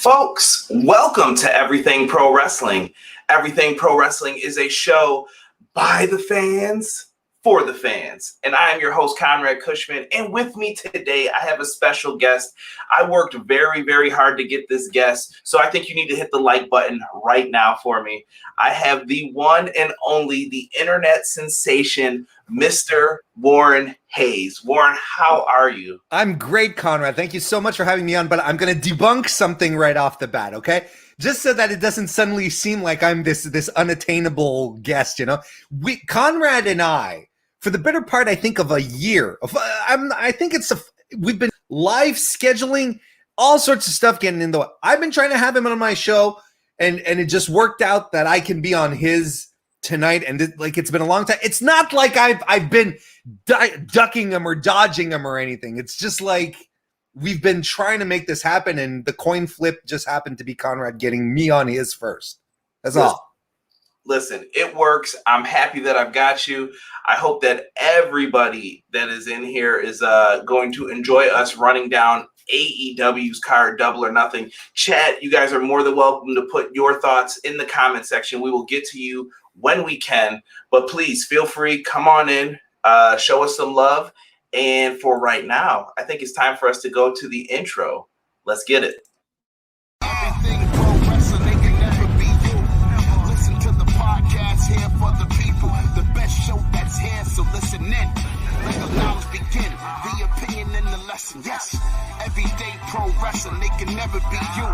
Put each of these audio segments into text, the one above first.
Folks, welcome to Everything Pro Wrestling. Everything Pro Wrestling is a show by the fans, for the fans. And I am your host, Conrad Cushman. And with me today, I have a special guest. I worked very, very hard to get this guest, so I think you need to hit the like button right now for me. I have the one and only, the internet sensation, Mr. Warren Hayes. Warren, how are you? I'm great, Conrad. Thank you so much for having me on, but I'm going to debunk something right off the bat, okay? Just so that it doesn't suddenly seem like I'm this unattainable guest, you know? Conrad and I, for the better part, I think, of a year, we've been live scheduling all sorts of stuff getting in the way. I've been trying to have him on my show, and it just worked out that I can be on his tonight, and it's been a long time. It's not like I've been ducking him or dodging him or anything. It's just like we've been trying to make this happen, and the coin flip just happened to be Conrad getting me on his first. That's all. Listen, it works. I'm happy that I've got you. I hope that everybody that is in here is going to enjoy us running down AEW's card, Double or Nothing. Chat, you guys are more than welcome to put your thoughts in the comment section. We will get to you when we can, but please feel free, come on in, show us some love. And for right now, I think it's time for us to go to the intro. Let's get it. Everything pro wrestling, they can never be you. Listen to the podcast here for the people. The best show that's here, so listen in. Let the knowledge begin. The opinion and the lesson. Yes, everyday pro wrestling, they can never be you.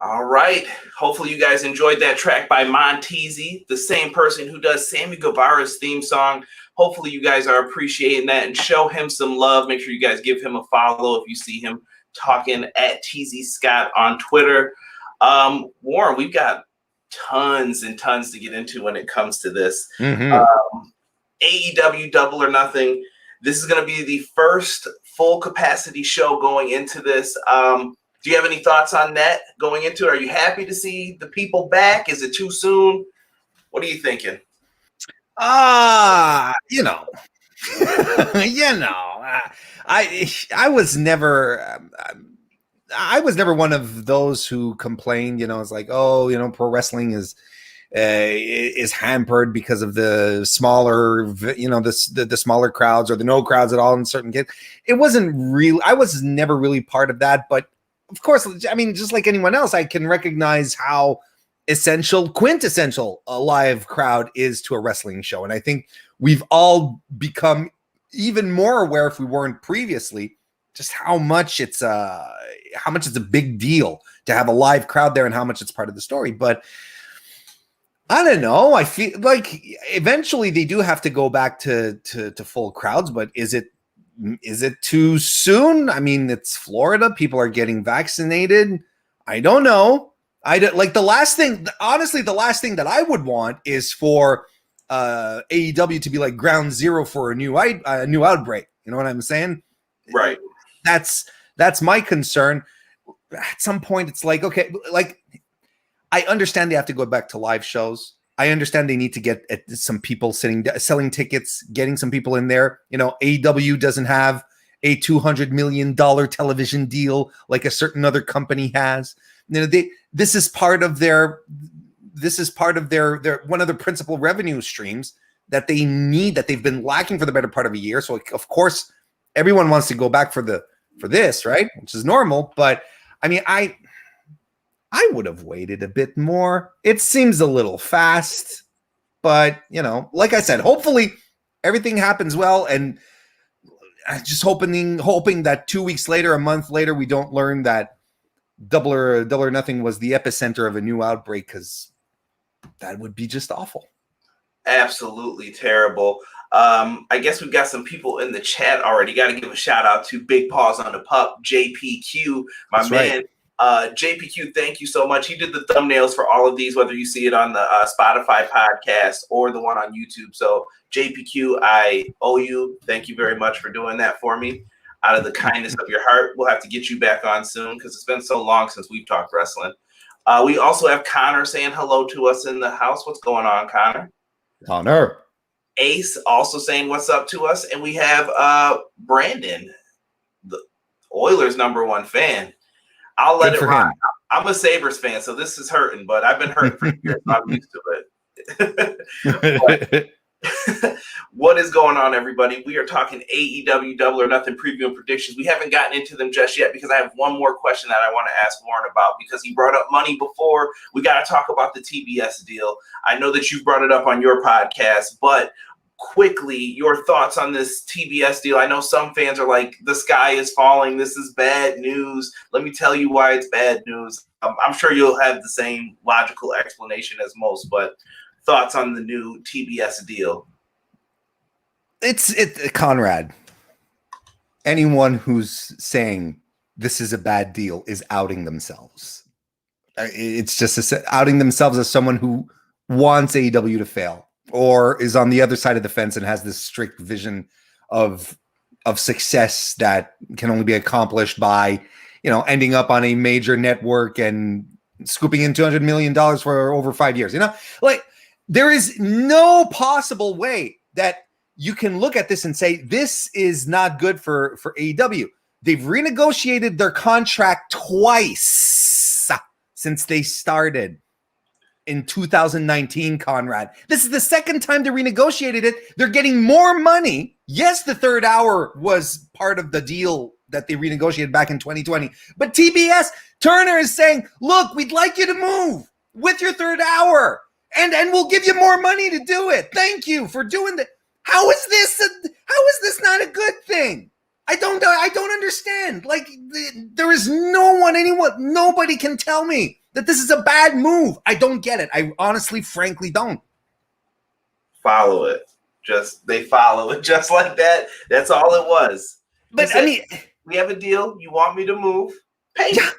All right. Hopefully you guys enjoyed that track by Montezi, the same person who does Sammy Guevara's theme song. Hopefully you guys are appreciating that and show him some love. Make sure you guys give him a follow if you see him talking at TZ Scott on Twitter. Warren, we've got tons and tons to get into when it comes to this. AEW Double or Nothing. This is going to be the first full capacity show going into this. Do you have any thoughts on that going into it? Are you happy to see the people back? Is it too soon? What are you thinking? I was never one of those who complained, it's like, pro wrestling is hampered because of the smaller, the smaller crowds or the no crowds at all in certain kids. It wasn't real. I was never really part of that, but of course, I mean, just like anyone else, I can recognize how quintessential a live crowd is to a wrestling show. And I think we've all become even more aware, if we weren't previously, just how much it's a big deal to have a live crowd there and how much it's part of the story. But I don't know. I feel like eventually they do have to go back to full crowds, but is it too soon? I mean, it's Florida. People are getting vaccinated. I don't know. The last thing that I would want is for AEW to be like ground zero for a new outbreak. You know what I'm saying? Right. That's my concern. At some point, it's like, okay, like I understand they have to go back to live shows. I understand they need to get some people selling tickets, getting some people in there. AEW doesn't have a $200 million television deal like a certain other company has. This is part of their one of the principal revenue streams that they need, that they've been lacking for the better part of a year. So of course, everyone wants to go back for this, right? Which is normal. But I mean, I would have waited a bit more. It seems a little fast, but like I said, hopefully everything happens well. And just hoping that 2 weeks later, a month later, we don't learn that Double or Nothing was the epicenter of a new outbreak, because that would be just awful. Absolutely terrible. I guess we've got some people in the chat already. Got to give a shout out to Big Paws on the Pup, JPQ, my That's man. Right. JPQ, thank you so much. He did the thumbnails for all of these, whether you see it on the Spotify podcast or the one on YouTube. So JPQ, I owe you. Thank you very much for doing that for me. Out of the kindness of your heart, we'll have to get you back on soon, because it's been so long since we've talked wrestling. We also have Connor saying hello to us in the house. What's going on, Connor? Connor. Ace also saying what's up to us. And we have Brandon, the Oilers #1 fan. I'll let Good it for rock. him. I'm a Sabres fan, so this is hurting, but I've been hurting for years. So I'm used to it. What is going on, everybody? We are talking AEW Double or Nothing preview and predictions. We haven't gotten into them just yet because I have one more question that I want to ask Warren about because he brought up money before. We got to talk about the TBS deal. I know that you brought it up on your podcast, but quickly, your thoughts on this TBS deal. I know some fans are like, the sky is falling. This is bad news. Let me tell you why it's bad news. I'm sure you'll have the same logical explanation as most, but thoughts on the new TBS deal? It's Conrad. Anyone who's saying this is a bad deal is outing themselves. It's just outing themselves as someone who wants AEW to fail or is on the other side of the fence and has this strict vision of success that can only be accomplished by, ending up on a major network and scooping in $200 million for over 5 years. Like there is no possible way that you can look at this and say, this is not good for AEW. They've renegotiated their contract twice since they started in 2019, Conrad. This is the second time they renegotiated it. They're getting more money. Yes, the third hour was part of the deal that they renegotiated back in 2020. But TBS, Turner is saying, look, we'd like you to move with your third hour. And we'll give you more money to do it. Thank you for doing that. How is this not a good thing? I don't understand. Like there is nobody can tell me that this is a bad move. I don't get it. I honestly, frankly, don't. Follow it. They follow it just like that. That's all it was. But said, we have a deal. You want me to move? Pay. Yeah.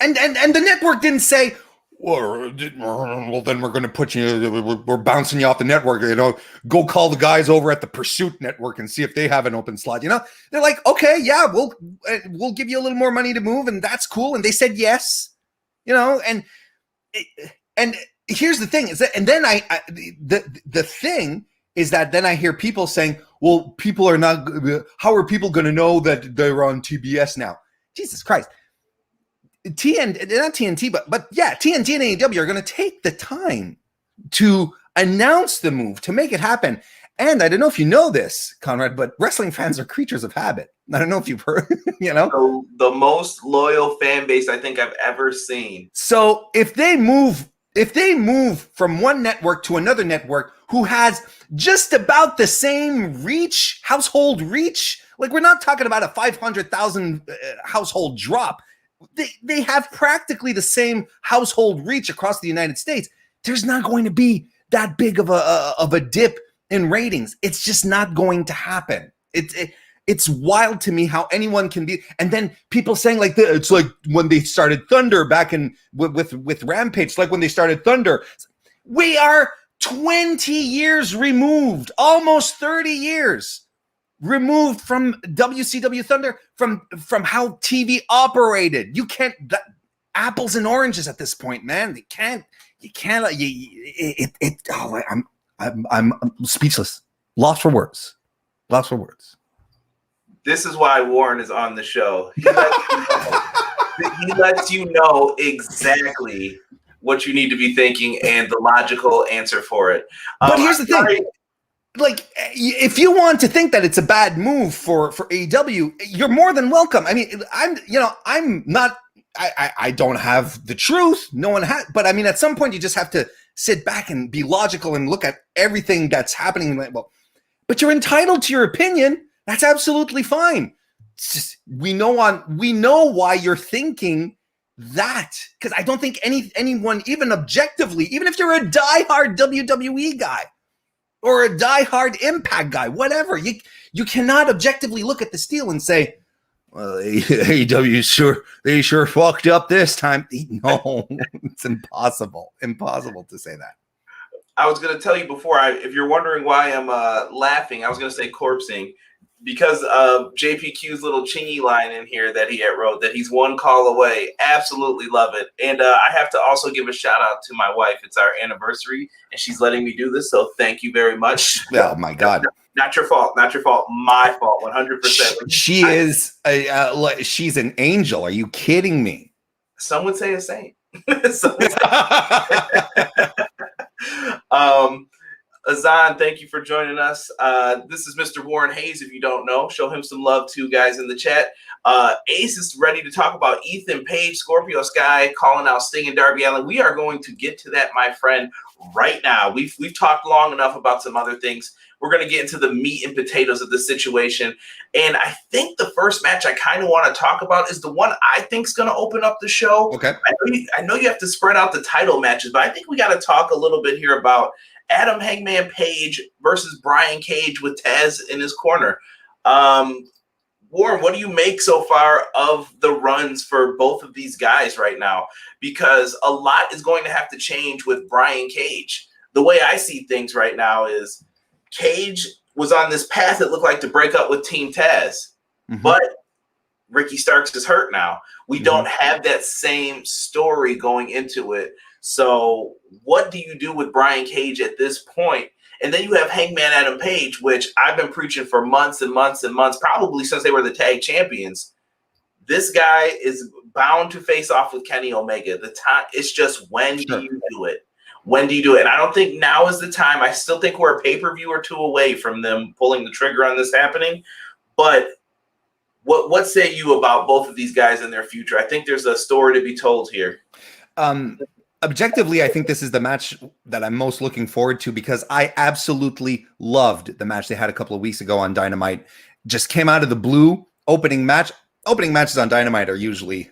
And the network didn't say, well, then we're going to put you, we're bouncing you off the network, go call the guys over at the Pursuit Network and see if they have an open slot. They're like, okay, yeah, we'll give you a little more money to move. And that's cool. And they said, yes, and here's the thing is that, and then the thing is that then I hear people saying, well, how are people going to know that they're on TBS now? Jesus Christ. Not TNT, but yeah, TNT and AEW are going to take the time to announce the move, to make it happen. And I don't know if you know this, Conrad, but wrestling fans are creatures of habit. I don't know if you've heard, So the most loyal fan base I think I've ever seen. So if they move from one network to another network who has just about the same reach, household reach, like we're not talking about a 500,000 household drop. They have practically the same household reach across the United States. There's not going to be that big of a dip in ratings. It's just not going to happen. It's wild to me how anyone can be. And then people saying like it's like when they started Thunder back in with Rampage. It's like when they started Thunder. We are 20 years removed, almost 30 years. Removed from WCW Thunder, from how TV operated. You can't apples and oranges at this point, man. I'm speechless. Lost for words. This is why Warren is on the show. He lets you know exactly what you need to be thinking and the logical answer for it. But here's the thing. Like, if you want to think that it's a bad move for AEW, you're more than welcome. I mean, I'm not, I don't have the truth. No one has, but I mean, at some point you just have to sit back and be logical and look at everything that's happening. Well, but you're entitled to your opinion. That's absolutely fine. It's just, we know why you're thinking that, because I don't think anyone, even objectively, even if you're a diehard WWE guy, or a diehard Impact guy, whatever. You cannot objectively look at this deal and say, well, AEW they sure fucked up this time. No, it's impossible to say that. I was going to tell you before, if you're wondering why I'm laughing, I was going to say corpsing. because of JPQ's little chingy line in here that he had wrote that he's one call away. Absolutely love it. And I have to also give a shout out to my wife. It's our anniversary and she's letting me do this. So thank you very much. Oh my God. Not your fault. Not your fault. My fault. 100%. She is she's an angel. Are you kidding me? Some would say a saint. Azan, thank you for joining us. This is Mr. Warren Hayes. If you don't know, show him some love too, guys, in the chat. Ace is ready to talk about Ethan Page, Scorpio Sky, calling out Sting and Darby Allin. We are going to get to that, my friend, right now. We've talked long enough about some other things. We're going to get into the meat and potatoes of the situation. And I think the first match I kind of want to talk about is the one I think is going to open up the show. Okay. I know you have to spread out the title matches, but I think we got to talk a little bit here about Adam Hangman Page versus Brian Cage with Taz in his corner. Warren, what do you make so far of the runs for both of these guys right now? Because a lot is going to have to change with Brian Cage. The way I see things right now is Cage was on this path that looked like to break up with Team Taz, but Ricky Starks is hurt now. We don't have that same story going into it. So what do you do with Brian Cage at this point? And then you have Hangman Adam Page, which I've been preaching for months and months and months, probably since they were the tag champions. This guy is bound to face off with Kenny Omega. The time, it's just when do you do it? When do you do it? And I don't think now is the time. I still think we're a pay-per-view or two away from them pulling the trigger on this happening. But what say you about both of these guys and their future? I think there's a story to be told here. Objectively, I think this is the match that I'm most looking forward to because I absolutely loved the match they had a couple of weeks ago on Dynamite. Just came out of the blue. Opening match. Opening matches on Dynamite are usually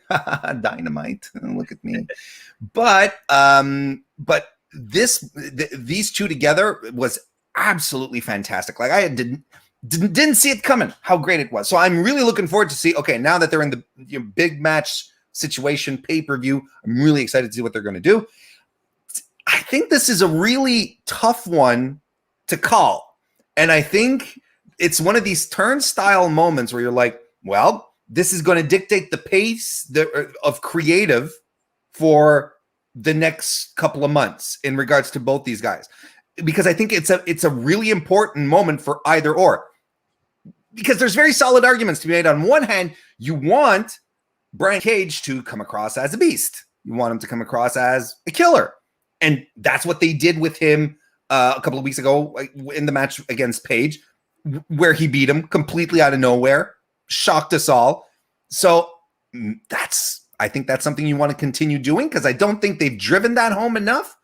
Dynamite. Look at me. But these two together was absolutely fantastic. Like I didn't see it coming. How great it was. So I'm really looking forward to see. Okay, now that they're in the big match situation, pay-per-view, I'm really excited to see what they're going to do. I think this is a really tough one to call. And I think it's one of these turnstile moments where you're like, well, this is going to dictate the pace of creative for the next couple of months in regards to both these guys. Because I think it's a really important moment for either or. Because there's very solid arguments to be made. On one hand, you want Brian Cage to come across as a beast. You want him to come across as a killer. And that's what they did with him a couple of weeks ago in the match against Page, where he beat him completely out of nowhere, shocked us all. So I think that's something you want to continue doing because I don't think they've driven that home enough.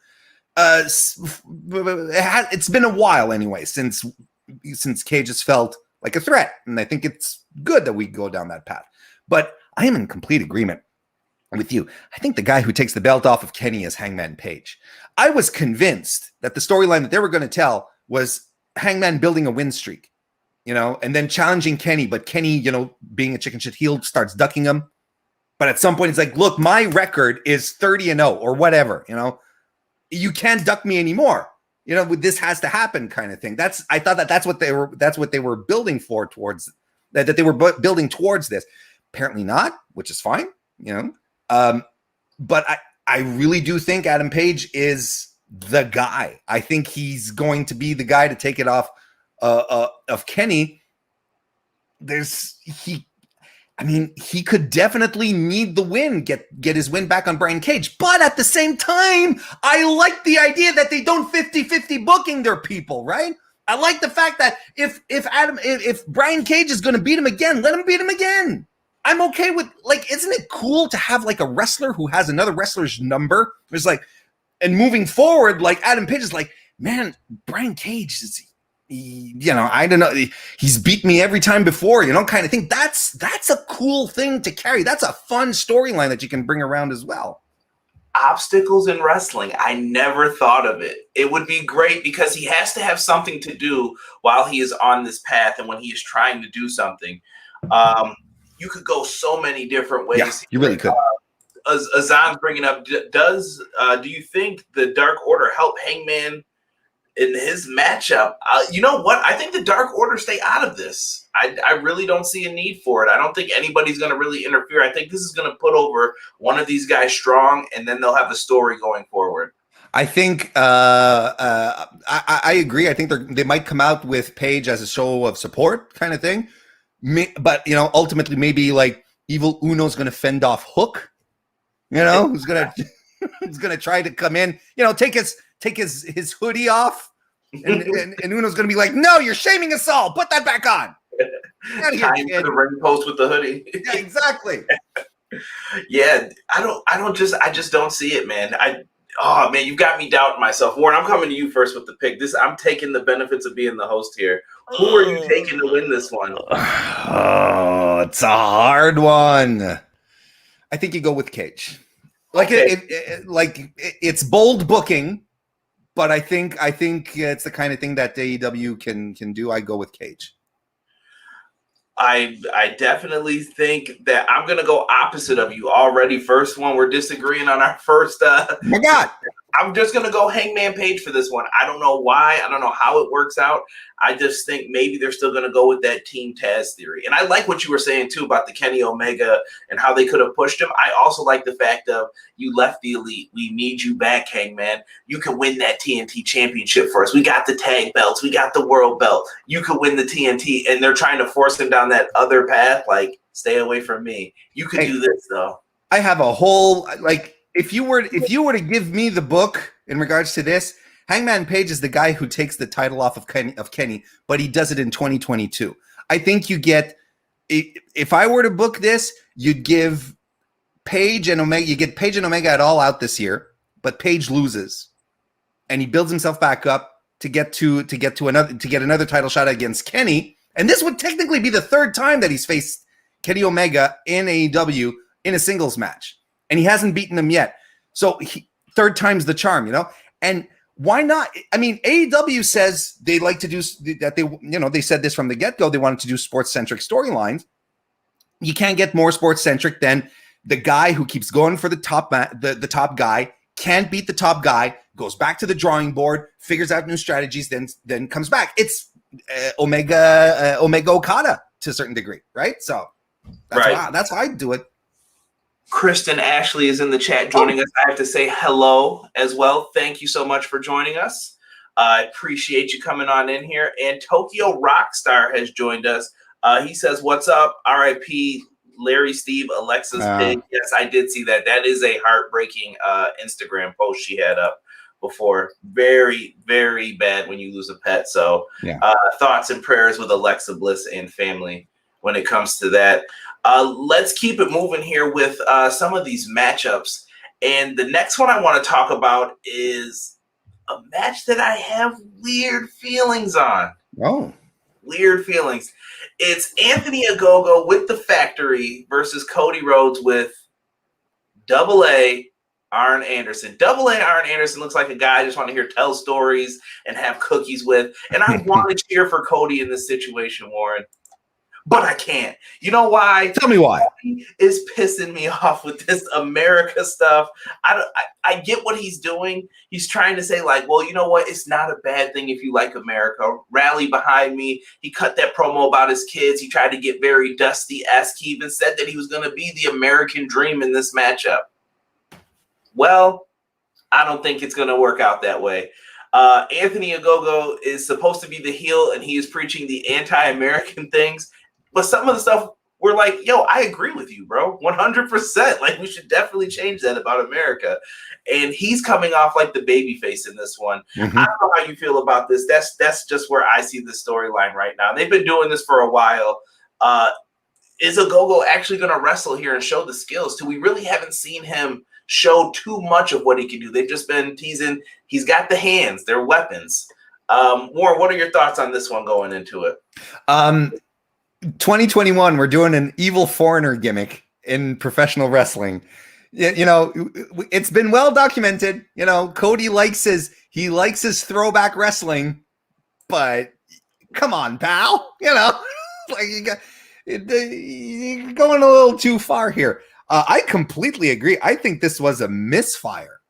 It's been a while anyway since Cage has felt like a threat. And I think it's good that we go down that path. But I am in complete agreement with you. I think the guy who takes the belt off of Kenny is Hangman Page. I was convinced that the storyline that they were going to tell was Hangman building a win streak, and then challenging Kenny, but Kenny, being a chicken shit heel, starts ducking him. But at some point, it's like, look, my record is 30-0 or whatever, you can't duck me anymore. This has to happen kind of thing. I thought that's what they were building for towards that they were building towards this. Apparently not, which is fine, but I really do think Adam Page is the guy. I think he's going to be the guy to take it off of Kenny. He could definitely need the win, get his win back on Brian Cage. But at the same time, I like the idea that they don't 50-50 booking their people, right? I like the fact that if Brian Cage is going to beat him again, let him beat him again. I'm okay with, isn't it cool to have a wrestler who has another wrestler's number? It's and moving forward, Adam Page is man, Brian Cage is, I don't know. He's beat me every time before, kind of thing. That's a cool thing to carry. That's a fun storyline that you can bring around as well. Obstacles in wrestling. I never thought of it. It would be great because he has to have something to do while he is on this path and when he is trying to do something. You could go so many different ways. Yeah, you really could. Azan's bringing up, do you think the Dark Order help Hangman in his matchup. You know what? I think the Dark Order stay out of this. I really don't see a need for it. I don't think anybody's going to really interfere. I think this is going to put over one of these guys strong, and then they'll have a story going forward. I think I agree. I think they might come out with Paige as a show of support kind of thing. But, ultimately maybe like Evil Uno's going to fend off Hook, who's going to try to come in, take his hoodie off. And Uno's going to be like, no, you're shaming us all. Put that back on. Time for the ring post with the hoodie. Yeah, exactly. Yeah, I just don't see it, man. Oh man, you've got me doubting myself. Warren, I'm coming to you first with the pick. I'm taking the benefits of being the host here. Who are you taking to win this one? Oh, it's a hard one. I think you go with Cage. Like okay. It's bold booking, but I think it's the kind of thing that AEW can do. I go with Cage. I definitely think that I'm going to go opposite of you already. First one, we're disagreeing on our first. My God. I'm just going to go Hangman Page for this one. I don't know why. I don't know how it works out. I just think maybe they're still going to go with that Team Taz theory. And I like what you were saying, too, about the Kenny Omega and how they could have pushed him. I also like the fact of you left the Elite. We need you back, Hangman. You can win that TNT championship for us. We got the tag belts. We got the world belt. You could win the TNT. And they're trying to force him down that other path. Like, stay away from me. You could do this, though. I have a whole, if you were to give me the book in regards to this, Hangman Page is the guy who takes the title off of Kenny, but he does it in 2022. I think you get, if I were to book this, you'd give Page and Omega, you get Page and Omega at All Out this year, but Page loses, and he builds himself back up to get another title shot against Kenny, and this would technically be the third time that he's faced Kenny Omega in AEW in a singles match. And he hasn't beaten them yet. So third time's the charm, And why not? I mean, AEW says they like to do that. They said this from the get-go. They wanted to do sports-centric storylines. You can't get more sports-centric than the guy who keeps going for the top guy, can't beat the top guy, goes back to the drawing board, figures out new strategies, then comes back. It's Omega Okada to a certain degree, right? So that's how I do it. Kristen Ashley is in the chat joining us. I have to say hello as well. Thank you so much for joining us. I appreciate you coming on in here. And Tokyo Rockstar has joined us. He says, what's up? RIP Larry Steve, Alexa's pig. Yes, I did see that. That is a heartbreaking Instagram post she had up before. Very, very bad when you lose a pet. So thoughts and prayers with Alexa Bliss and family when it comes to that. Let's keep it moving here with some of these matchups. And the next one I want to talk about is a match that I have weird feelings on. Oh. Weird feelings. It's Anthony Ogogo with the Factory versus Cody Rhodes with AA Arn Anderson. AA Arn Anderson looks like a guy I just want to hear tell stories and have cookies with. And I want to cheer for Cody in this situation, Warren. But I can't. You know why? Tell me why. He is pissing me off with this America stuff. I get what he's doing. He's trying to say, like, well, you know what? It's not a bad thing if you like America. Rally behind me. He cut that promo about his kids. He tried to get very Dusty-esque. He even said that he was going to be the American dream in this matchup. Well, I don't think it's going to work out that way. Anthony Ogogo is supposed to be the heel, and he is preaching the anti-American things. But some of the stuff, we're like, yo, I agree with you, bro. 100%. Like, we should definitely change that about America. And he's coming off like the babyface in this one. Mm-hmm. I don't know how you feel about this. That's just where I see the storyline right now. They've been doing this for a while. Is Ogogo actually going to wrestle here and show the skills? We really haven't seen him show too much of what he can do. They've just been teasing. He's got the hands. They're weapons. Warren, what are your thoughts on this one going into it? 2021, we're doing an evil foreigner gimmick in professional wrestling. It's been well documented. Cody likes his throwback wrestling, but come on, pal. Like you're going a little too far here. I completely agree. I think this was a misfire.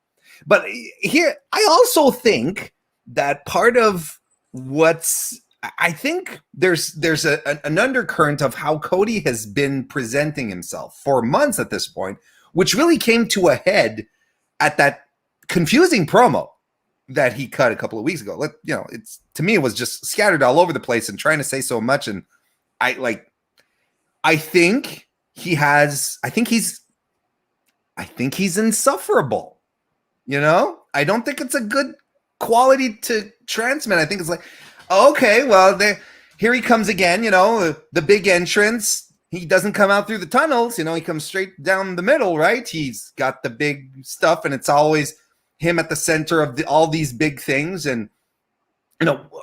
But here, I also think that part of what's I think there's an undercurrent of how Cody has been presenting himself for months at this point, which really came to a head at that confusing promo that he cut a couple of weeks ago. It's to me it was just scattered all over the place and trying to say so much. And I think he's insufferable. I don't think it's a good quality to transmit. I think it's like, okay, well, here he comes again, the big entrance. He doesn't come out through the tunnels, he comes straight down the middle, right? He's got the big stuff, and it's always him at the center of all these big things. And,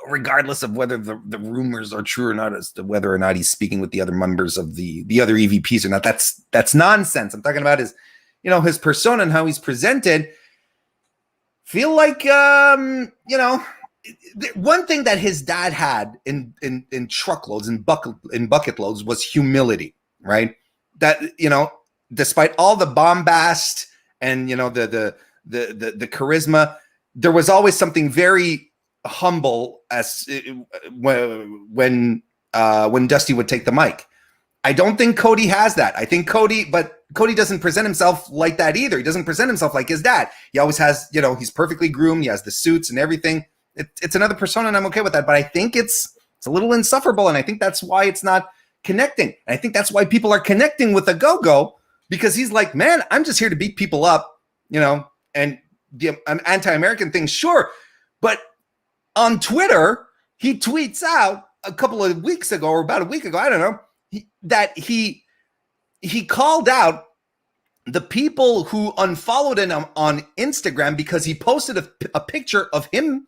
regardless of whether the rumors are true or not, as to whether or not he's speaking with the other members of the other EVPs or not, that's nonsense. I'm talking about his persona and how he's presented. Feel like, one thing that his dad had in truckloads and bucket loads was humility, right? That, despite all the bombast and, the charisma, there was always something very humble as when Dusty would take the mic. I don't think Cody has that. I think Cody doesn't present himself like that either. He doesn't present himself like his dad. He always has, he's perfectly groomed. He has the suits and everything. It's another persona, and I'm okay with that. But I think it's a little insufferable, and I think that's why it's not connecting. And I think that's why people are connecting with a Go-Go, because he's like, man, I'm just here to beat people up, and the anti-American thing, sure. But on Twitter, he tweets out a couple of weeks ago, or about a week ago, I don't know, that he called out the people who unfollowed him on Instagram because he posted a picture of him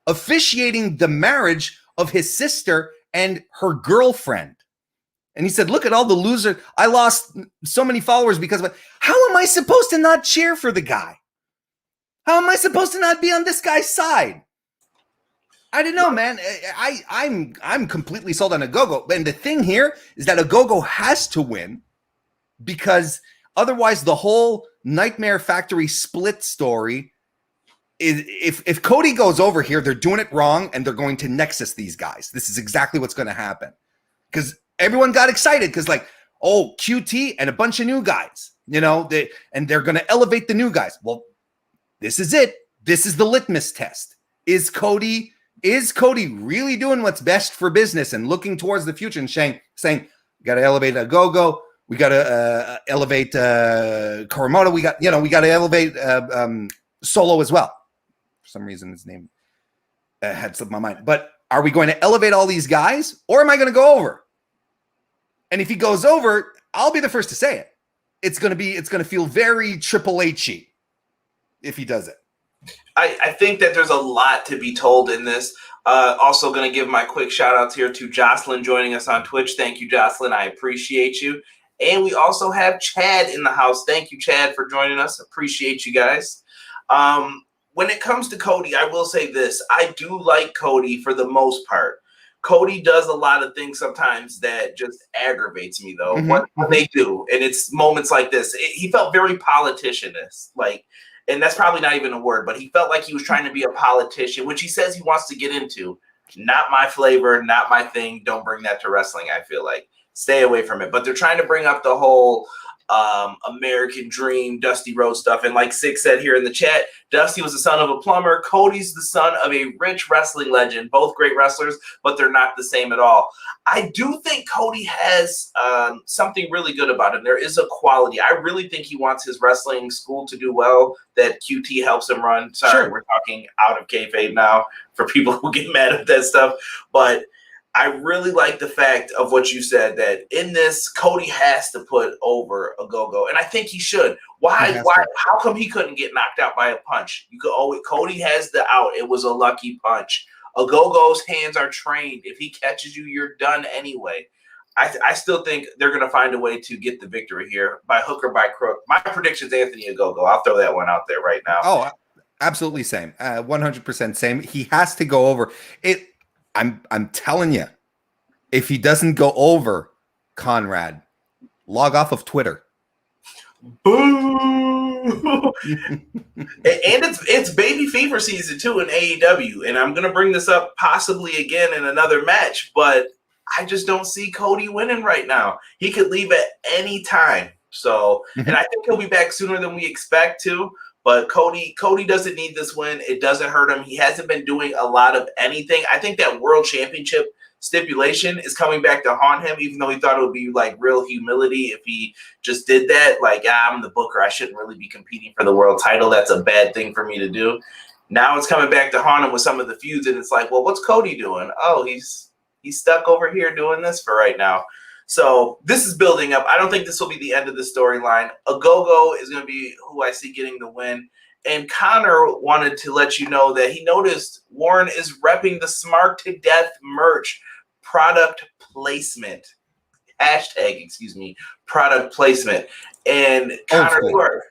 officiating the marriage of his sister and her girlfriend. And he said, look at all the losers. I lost so many followers because of it. How am I supposed to not cheer for the guy? How am I supposed to not be on this guy's side? I don't know, man. I'm completely sold on a Go-Go. And the thing here is that a Go-Go has to win, because otherwise the whole Nightmare Factory split story is, if Cody goes over here, they're doing it wrong and they're going to Nexus these guys. This is exactly what's going to happen. Because everyone got excited because QT and a bunch of new guys, and they're going to elevate the new guys. Well, this is it. This is the litmus test. Is Cody really doing what's best for business and looking towards the future and saying, we got to elevate a Go-Go. We got to elevate Comoroto. We got to elevate Solo as well. For some reason, his name had slipped my mind. But are we going to elevate all these guys, or am I going to go over? And if he goes over, I'll be the first to say it. It's going to feel very Triple H-y if he does it. I think that there's a lot to be told in this. Also going to give my quick shout outs here to Jocelyn joining us on Twitch. Thank you, Jocelyn. I appreciate you. And we also have Chad in the house. Thank you, Chad, for joining us. Appreciate you guys. When it comes to Cody, I will say this. I do like Cody for the most part. Cody does a lot of things sometimes that just aggravates me, though, when they do. And it's moments like this. He felt very politicianist, and that's probably not even a word, but he felt like he was trying to be a politician, which he says he wants to get into. Not my flavor, not my thing. Don't bring that to wrestling, I feel like. Stay away from it. But they're trying to bring up the whole American Dream, Dusty Rhodes stuff. And like Six said here in the chat, Dusty was the son of a plumber. Cody's the son of a rich wrestling legend. Both great wrestlers, but they're not the same at all. I do think Cody has something really good about him. There is a quality. I really think he wants his wrestling school to do well, that QT helps him run. Sorry, sure. We're talking out of kayfabe now for people who get mad at that stuff. But I really like the fact of what you said, that in this, Cody has to put over a Go-Go, and I think he should. Why? How come he couldn't get knocked out by a punch? Cody has the out. It was a lucky punch. A Go-Go's hands are trained. If he catches you, you're done anyway. I still think they're going to find a way to get the victory here by hook or by crook. My prediction is Anthony a Go-Go. I'll throw that one out there right now. Oh, absolutely same. 100% same. He has to go over it. I'm telling you, if he doesn't go over, Conrad, log off of Twitter. Boo! And it's baby fever season too in AEW, and I'm gonna bring this up possibly again in another match, but I just don't see Cody winning right now. He could leave at any time. So, and I think he'll be back sooner than we expect to. But Cody doesn't need this win. It doesn't hurt him. He hasn't been doing a lot of anything. I think that World Championship stipulation is coming back to haunt him, even though he thought it would be like real humility if he just did that. Like, I'm the booker. I shouldn't really be competing for the world title. That's a bad thing for me to do. Now it's coming back to haunt him with some of the feuds, and it's like, well, what's Cody doing? Oh, he's stuck over here doing this for right now. So this is building up. I don't think this will be the end of the storyline. Ogogo is going to be who I see getting the win. And Connor wanted to let you know that he noticed Warren is repping the Smart to Death merch product placement. Hashtag, product placement. And Connor,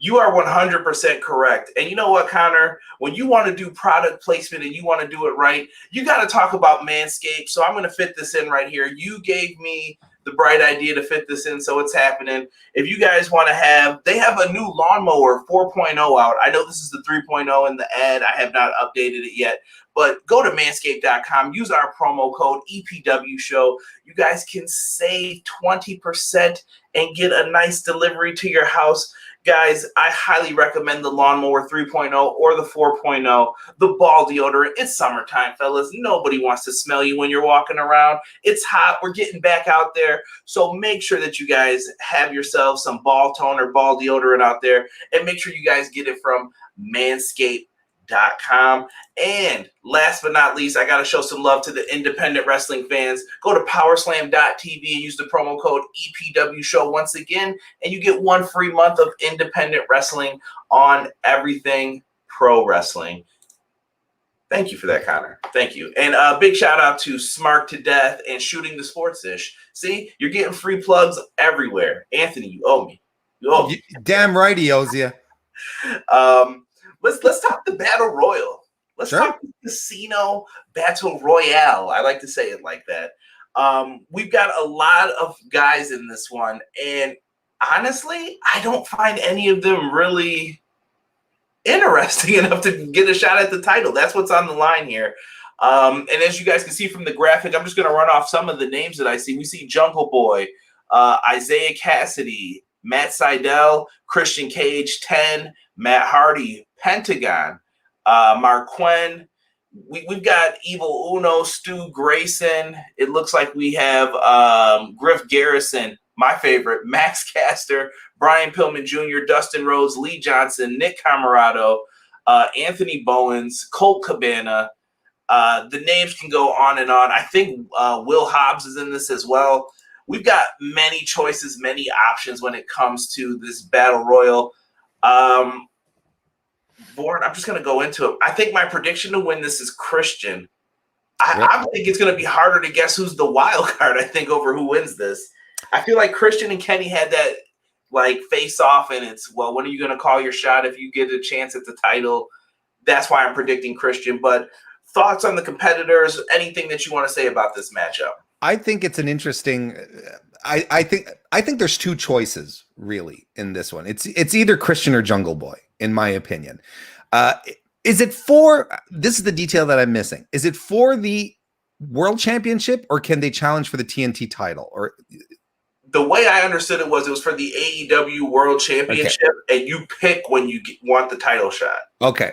you are 100% correct. And you know what, Connor? When you want to do product placement and you want to do it right, you got to talk about Manscaped. So I'm going to fit this in right here. You gave me the bright idea to fit this in, so it's happening. If you guys want to they have a new lawnmower 4.0 out. I know this is the 3.0 in the ad. I have not updated it yet. But go to manscaped.com. Use our promo code EPW Show. You guys can save 20% and get a nice delivery to your house. Guys, I highly recommend the Lawnmower 3.0 or the 4.0, the ball deodorant. It's summertime, fellas. Nobody wants to smell you when you're walking around. It's hot. We're getting back out there. So make sure that you guys have yourselves some ball toner, ball deodorant out there, and make sure you guys get it from Manscaped.com. And last but not least, I got to show some love to the independent wrestling fans. Go to powerslam.tv and use the promo code EPW Show once again, and you get 1 free month of independent wrestling on everything pro wrestling. Thank you for that, Connor. Thank you. And a big shout out to Smart to Death and Shooting the Sports Dish. See, you're getting free plugs everywhere. Anthony, you owe me. You owe me. Damn right he owes you. Let's talk the Battle Royal. Let's talk the Casino Battle Royale. I like to say it like that. We've got a lot of guys in this one, and honestly, I don't find any of them really interesting enough to get a shot at the title. That's what's on the line here. And as you guys can see from the graphic, I'm just going to run off some of the names that I see. We see Jungle Boy, Isiah Cassidy, Matt Sydal, Christian Cage, 10, Matt Hardy, Pentagon, Marq Quen. We've got Evil Uno, Stu Grayson. It looks like we have Griff Garrison, my favorite, Max Caster, Brian Pillman Jr., Dustin Rhodes, Lee Johnson, Nick Comoroto, Anthony Bowens, Colt Cabana. The names can go on and on. I think Will Hobbs is in this as well. We've got many choices, many options when it comes to this Battle Royal. Born, I'm just going to go into it. I think my prediction to win this is Christian. I think it's going to be harder to guess who's the wild card, I think, over who wins this. I feel like Christian and Kenny had that like face off, and it's, well, when are you going to call your shot if you get a chance at the title? That's why I'm predicting Christian. But thoughts on the competitors, anything that you want to say about this matchup? I think it's an interesting I think there's two choices really in this one. It's either Christian or Jungle Boy, in my opinion. Is it for, this is the detail that I'm missing. Is it for the World Championship, or can they challenge for the TNT title? Or the way I understood it was for the AEW World Championship, and you pick when you want the title shot. Okay,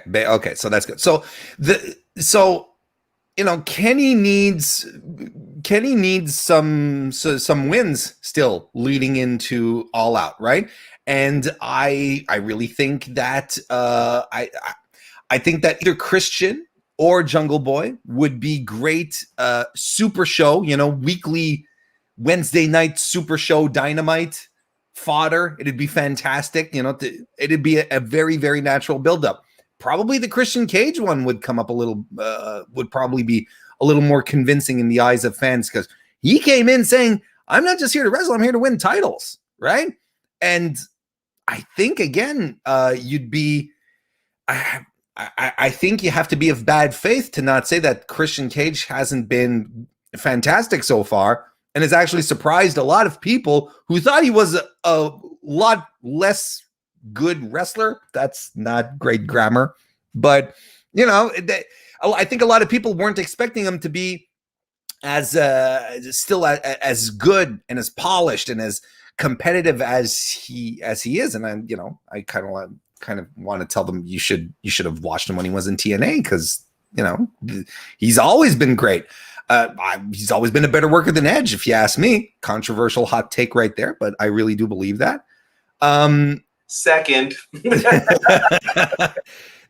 so that's good. So you know, Kenny needs some wins still leading into All Out, right? And I really think that I think that either Christian or Jungle Boy would be great super show, you know, weekly Wednesday night super show Dynamite fodder. It'd be fantastic, you know. It'd be a very, very natural buildup. Probably the Christian Cage one would come up a little, would probably be a little more convincing in the eyes of fans, because he came in saying, I'm not just here to wrestle, I'm here to win titles, right? And I think, again, you'd be, I think you have to be of bad faith to not say that Christian Cage hasn't been fantastic so far, and has actually surprised a lot of people who thought he was lot less good wrestler. That's not great grammar, but you know, I think a lot of people weren't expecting him to be as still as good and as polished and as competitive as he is. And I kind of want to tell them you should have watched him when he was in TNA, because he's always been great. He's always been a better worker than Edge, if you ask me. Controversial hot take right there, but I really do believe that. Second.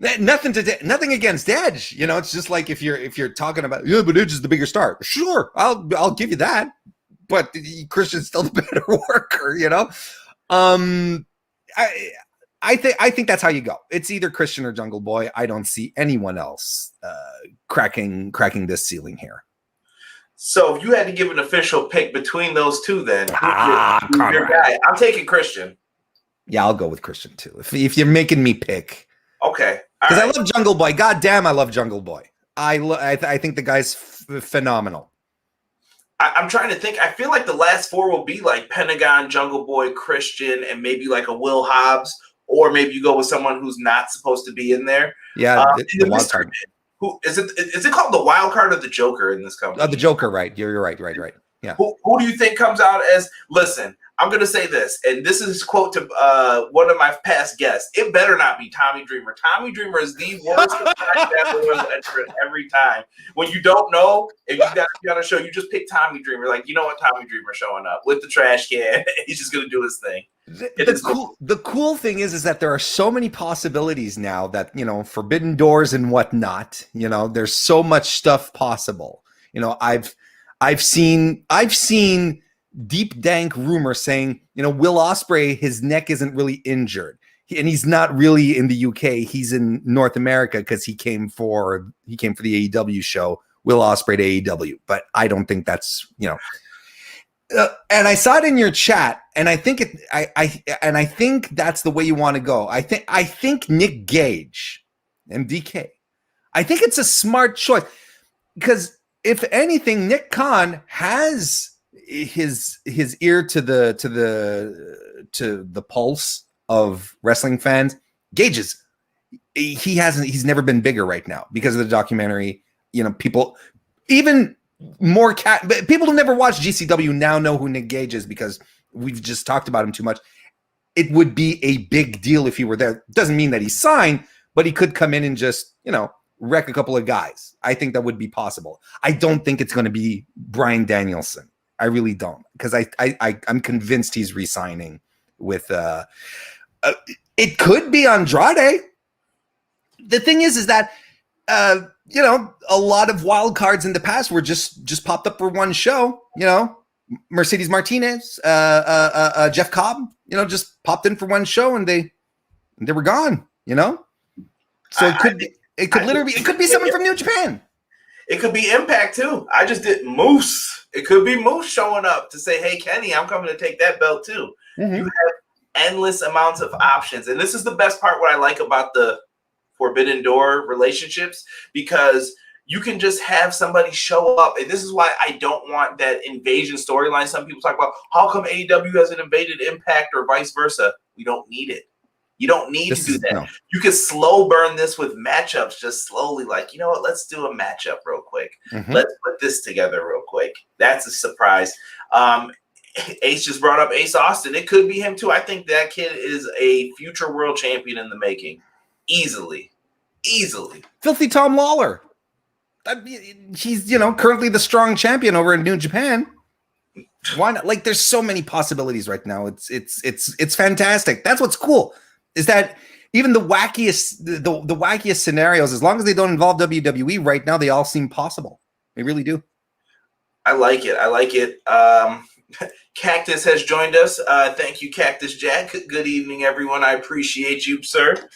Nothing against Edge. It's just like if you're talking about, yeah, but Edge is the bigger star. Sure, I'll give you that. But Christian's still the better worker, I think that's how you go. It's either Christian or Jungle Boy. I don't see anyone else cracking this ceiling here. So if you had to give an official pick between those two, then who's your guy? I'm taking Christian. Yeah, I'll go with Christian too. If you're making me pick, okay, because I love Jungle Boy. God damn, I love Jungle Boy. I think the guy's phenomenal. I'm trying to think. I feel like the last four will be like Pentagon, Jungle Boy, Christian, and maybe like a Will Hobbs, or maybe you go with someone who's not supposed to be in there. Yeah, the wild card. Who is it? Is it called the wild card or the Joker in this company? Oh, the Joker, right? You're right. Yeah. Who do you think comes out as? Listen, I'm going to say this, and this is quote to one of my past guests. It better not be Tommy Dreamer. Tommy Dreamer is the worst entrant every time. When you don't know, if you got to be on a show, you just pick Tommy Dreamer. Like, you know what, Tommy Dreamer showing up with the trash can. He's just going to do his thing. The cool thing is that there are so many possibilities now that, forbidden doors and whatnot, there's so much stuff possible. I've seen deep dank rumors saying, Will Ospreay, his neck isn't really injured. And he's not really in the UK. He's in North America because he came for the AEW show, Will Ospreay to AEW. But I don't think that's, and I saw it in your chat, and I think I think that's the way you want to go. I think Nick Gage, MDK. I think it's a smart choice, because if anything, Nick Khan has his ear to the pulse of wrestling fans. Gage's he's never been bigger right now because of the documentary. People even more people who never watched GCW now know who Nick Gage is because we've just talked about him too much. It would be a big deal if he were there. Doesn't mean that he's signed, but he could come in and just, wreck a couple of guys. I think that would be possible. I don't think it's going to be Bryan Danielson. I really don't, because I'm convinced he's re-signing with it could be Andrade. The thing is that a lot of wild cards in the past were just popped up for one show. Mercedes Martinez, Jeff Cobb, just popped in for one show and they were gone. So it could be someone from New Japan. It could be Impact too. I just did Moose. It could be Moose showing up to say, "Hey, Kenny, I'm coming to take that belt too." Mm-hmm. You have endless amounts of options, and this is the best part. What I like about the Forbidden Door relationships, because you can just have somebody show up, and this is why I don't want that invasion storyline. Some people talk about how come AEW hasn't invaded Impact or vice versa. We don't need it. You don't need to do that. No. You can slow burn this with matchups, just slowly. Like, you know what? Let's do a matchup real quick. Mm-hmm. Let's put this together real quick. That's a surprise. Ace just brought up Ace Austin. It could be him too. I think that kid is a future world champion in the making. Easily. Filthy Tom Lawler. He's, currently the strong champion over in New Japan. Why not? Like, there's so many possibilities right now. It's fantastic. That's what's cool. Is that even the wackiest the wackiest scenarios, as long as they don't involve WWE right now, they all seem possible. They really do. I like it. Cactus has joined us. Thank you, Cactus Jack. Good evening, everyone. I appreciate you, sir.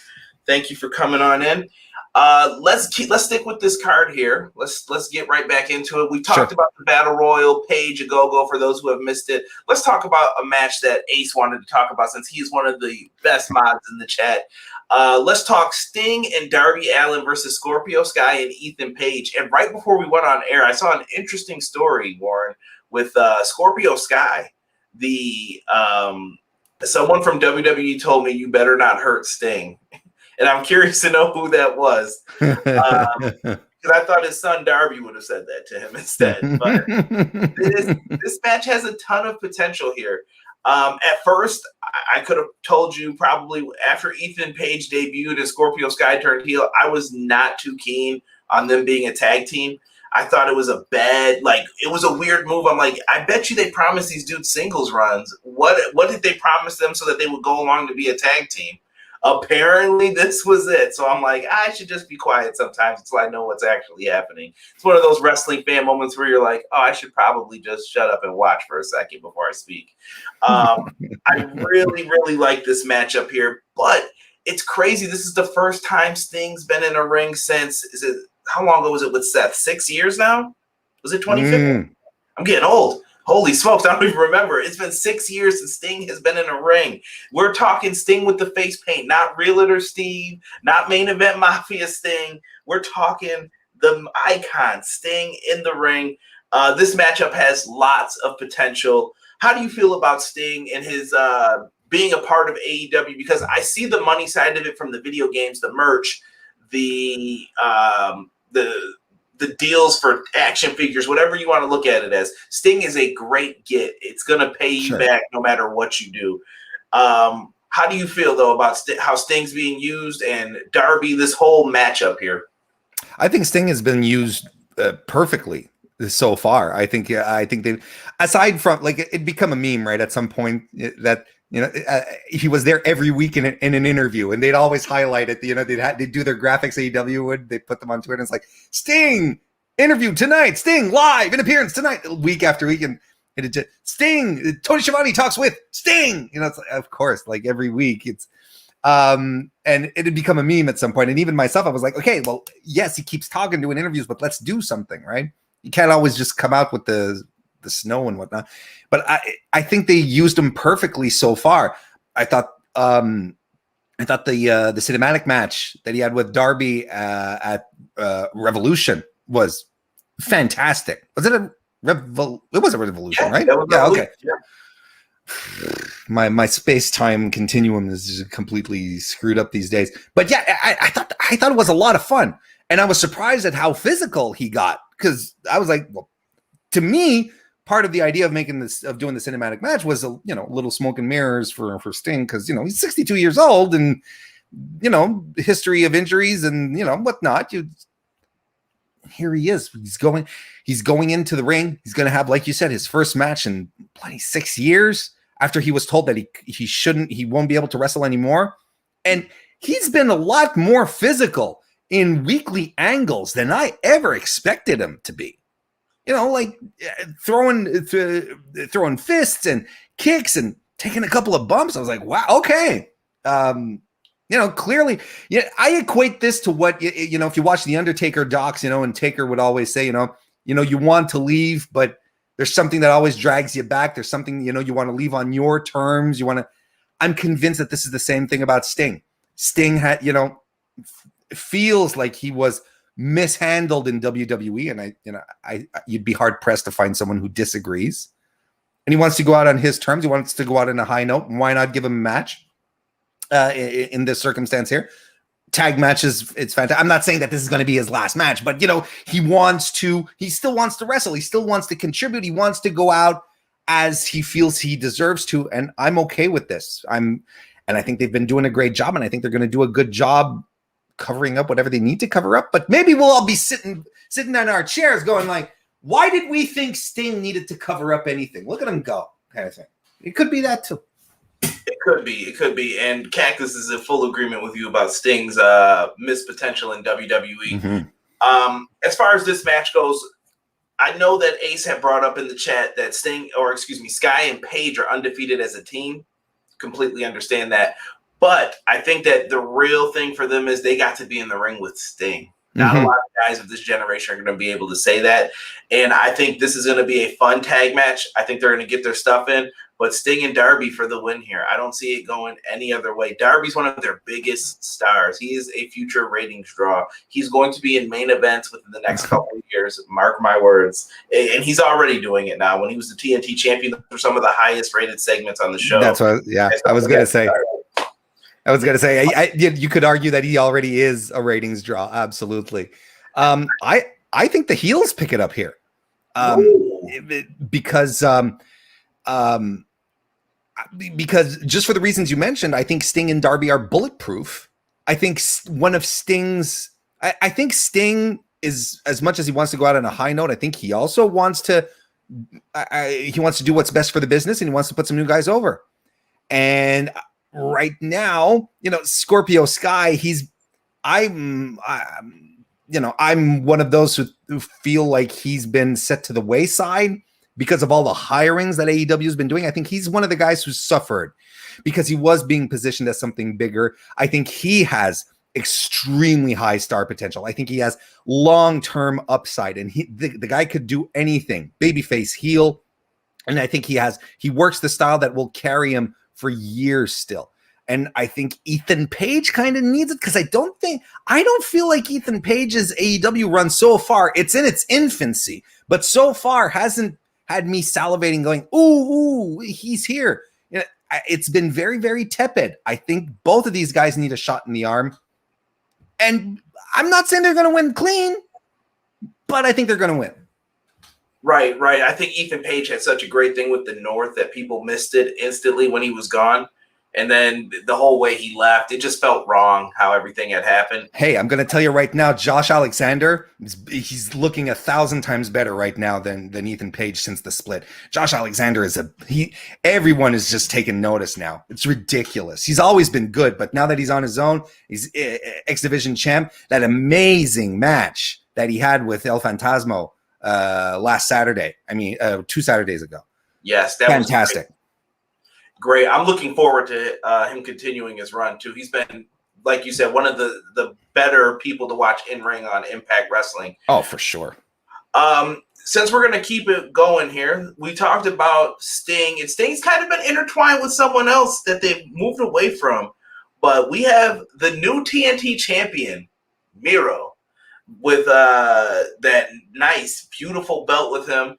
Thank you for coming on in. Let's stick with this card here. Let's get right back into it. We talked about the Battle Royal page a go for those who have missed it. Let's talk about a match that Ace wanted to talk about, since he's one of the best mods in the chat. Let's talk Sting and Darby Allin versus Scorpio Sky and Ethan Page. And right before we went on air, I saw an interesting story, Warren, with Scorpio Sky, the Someone from WWE told me you better not hurt Sting. And I'm curious to know who that was. Because I thought his son Darby would have said that to him instead. But this match has a ton of potential here. At first, I could have told you probably after Ethan Page debuted and Scorpio Sky turned heel, I was not too keen on them being a tag team. I thought it was a bad, like, it was a weird move. I'm like, I bet you they promised these dudes singles runs. What did they promise them so that they would go along to be a tag team? Apparently, this was it. So I'm like, I should just be quiet sometimes until I know what's actually happening. It's one of those wrestling fan moments where you're like, oh, I should probably just shut up and watch for a second before I speak. I really, really like this matchup here, but it's crazy. This is the first time Sting's been in a ring since, how long ago was it with Seth? 6 years now? Was it 2015? I'm getting old. Holy smokes, I don't even remember. It's been 6 years since Sting has been in a ring. We're talking Sting with the face paint, not Realtor Steve, not Main Event Mafia Sting. We're talking the icon Sting in the ring. This matchup has lots of potential. How do you feel about Sting and his being a part of AEW? Because I see the money side of it from the video games, the merch, the deals for action figures, whatever you want to look at it as. Sting is a great get. It's going to pay you back no matter what you do. How do you feel, though, about how Sting's being used and Darby, this whole matchup here? I think Sting has been used perfectly so far. I think they, aside from, like, it become a meme, right? At some point that, he was there every week in an interview, and they'd always highlight it. They'd do their graphics. AEW would, they put them on Twitter. And it's like, Sting interview tonight, Sting live, an appearance tonight, week after week, and it just, Sting, Tony Schiavone talks with Sting. It's like, of course, like every week. It's and it had become a meme at some point. And even myself, I was like, okay, well, yes, he keeps talking, doing interviews, but let's do something, right? You can't always just come out with the snow and whatnot. But I think they used him perfectly so far. I thought the cinematic match that he had with Darby at Revolution was fantastic. Was it it was a Revolution, right? Yeah, okay. Yeah. My space-time continuum is completely screwed up these days. But yeah, I thought it was a lot of fun. And I was surprised at how physical he got, because I was like, well, to me, part of the idea of doing the cinematic match was little smoke and mirrors for Sting, because he's 62 years old and history of injuries and whatnot. Here he is. He's going into the ring. He's going to have, like you said, his first match in bloody 6 years after he was told that he won't be able to wrestle anymore. And he's been a lot more physical in weekly angles than I ever expected him to be. Like throwing fists and kicks and taking a couple of bumps. I was like, wow, okay. Clearly, I equate this to what, if you watch the Undertaker docs, and Taker would always say, you want to leave, but there's something that always drags you back. There's something, you want to leave on your terms. I'm convinced that this is the same thing about Sting. Sting had, feels like he was mishandled in WWE, and you'd be hard pressed to find someone who disagrees. And he wants to go out on his terms. He wants to go out on a high note. Why not give him a match in this circumstance here? Tag matches, it's fantastic. I'm not saying that this is going to be his last match, but he still wants to wrestle. He still wants to contribute. He wants to go out as he feels he deserves to, and I'm okay with this. And I think they've been doing a great job, and I think they're going to do a good job covering up whatever they need to cover up. But maybe we'll all be sitting in our chairs going like, why did we think Sting needed to cover up anything? Look at him go, kind of thing. It could be that too. It could be. And Cactus is in full agreement with you about Sting's missed potential in WWE. Mm-hmm. As far as this match goes, I know that Ace had brought up in the chat that Sky and Paige are undefeated as a team. Completely understand that. But I think that the real thing for them is they got to be in the ring with Sting. Not a lot of guys of this generation are going to be able to say that. And I think this is going to be a fun tag match. I think they're going to get their stuff in. but Sting and Darby for the win here. I don't see it going any other way. Darby's one of their biggest stars. He is a future ratings draw. He's going to be in main events within the next couple of years. Mark my words. And he's already doing it now. When he was the TNT champion, those were some of the highest rated segments on the show. That's what, I was going to say. You could argue that he already is a ratings draw. Absolutely. I think the heels pick it up here. Because just for the reasons you mentioned, I think Sting and Darby are bulletproof. I think one of Sting's, I think Sting is, as much as he wants to go out on a high note, I think he also wants to, do what's best for the business, and he wants to put some new guys over. And right now, Scorpio Sky, I'm one of those who feel like he's been set to the wayside because of all the hirings that AEW has been doing. I think he's one of the guys who suffered because he was being positioned as something bigger. I think he has extremely high star potential. I think he has long-term upside, and the guy could do anything, babyface, heel. And I think he works the style that will carry him for years still. And I think Ethan Page kind of needs it, because I don't feel like Ethan Page's AEW run so far, it's in its infancy, but so far hasn't had me salivating going, ooh, he's here. It's been very, very tepid. I think both of these guys need a shot in the arm. And I'm not saying they're going to win clean, but I think they're going to win. Right. I think Ethan Page had such a great thing with the North that people missed it instantly when he was gone. And then the whole way he left, it just felt wrong how everything had happened. Hey, I'm going to tell you right now, Josh Alexander, he's looking 1,000 times better right now than Ethan Page since the split. Josh Alexander everyone is just taking notice now. It's ridiculous. He's always been good, but now that he's on his own, he's X Division champ. That amazing match that he had with El Fantasmo last Saturday. 2 Saturdays ago. Yes, that fantastic. Was great. I'm looking forward to him continuing his run too. He's been, like you said, one of the better people to watch in ring on Impact Wrestling. Oh, for sure. Since we're going to keep it going here, we talked about Sting, and Sting's kind of been intertwined with someone else that they've moved away from. But we have the new TNT champion, Miro, with that nice, beautiful belt with him,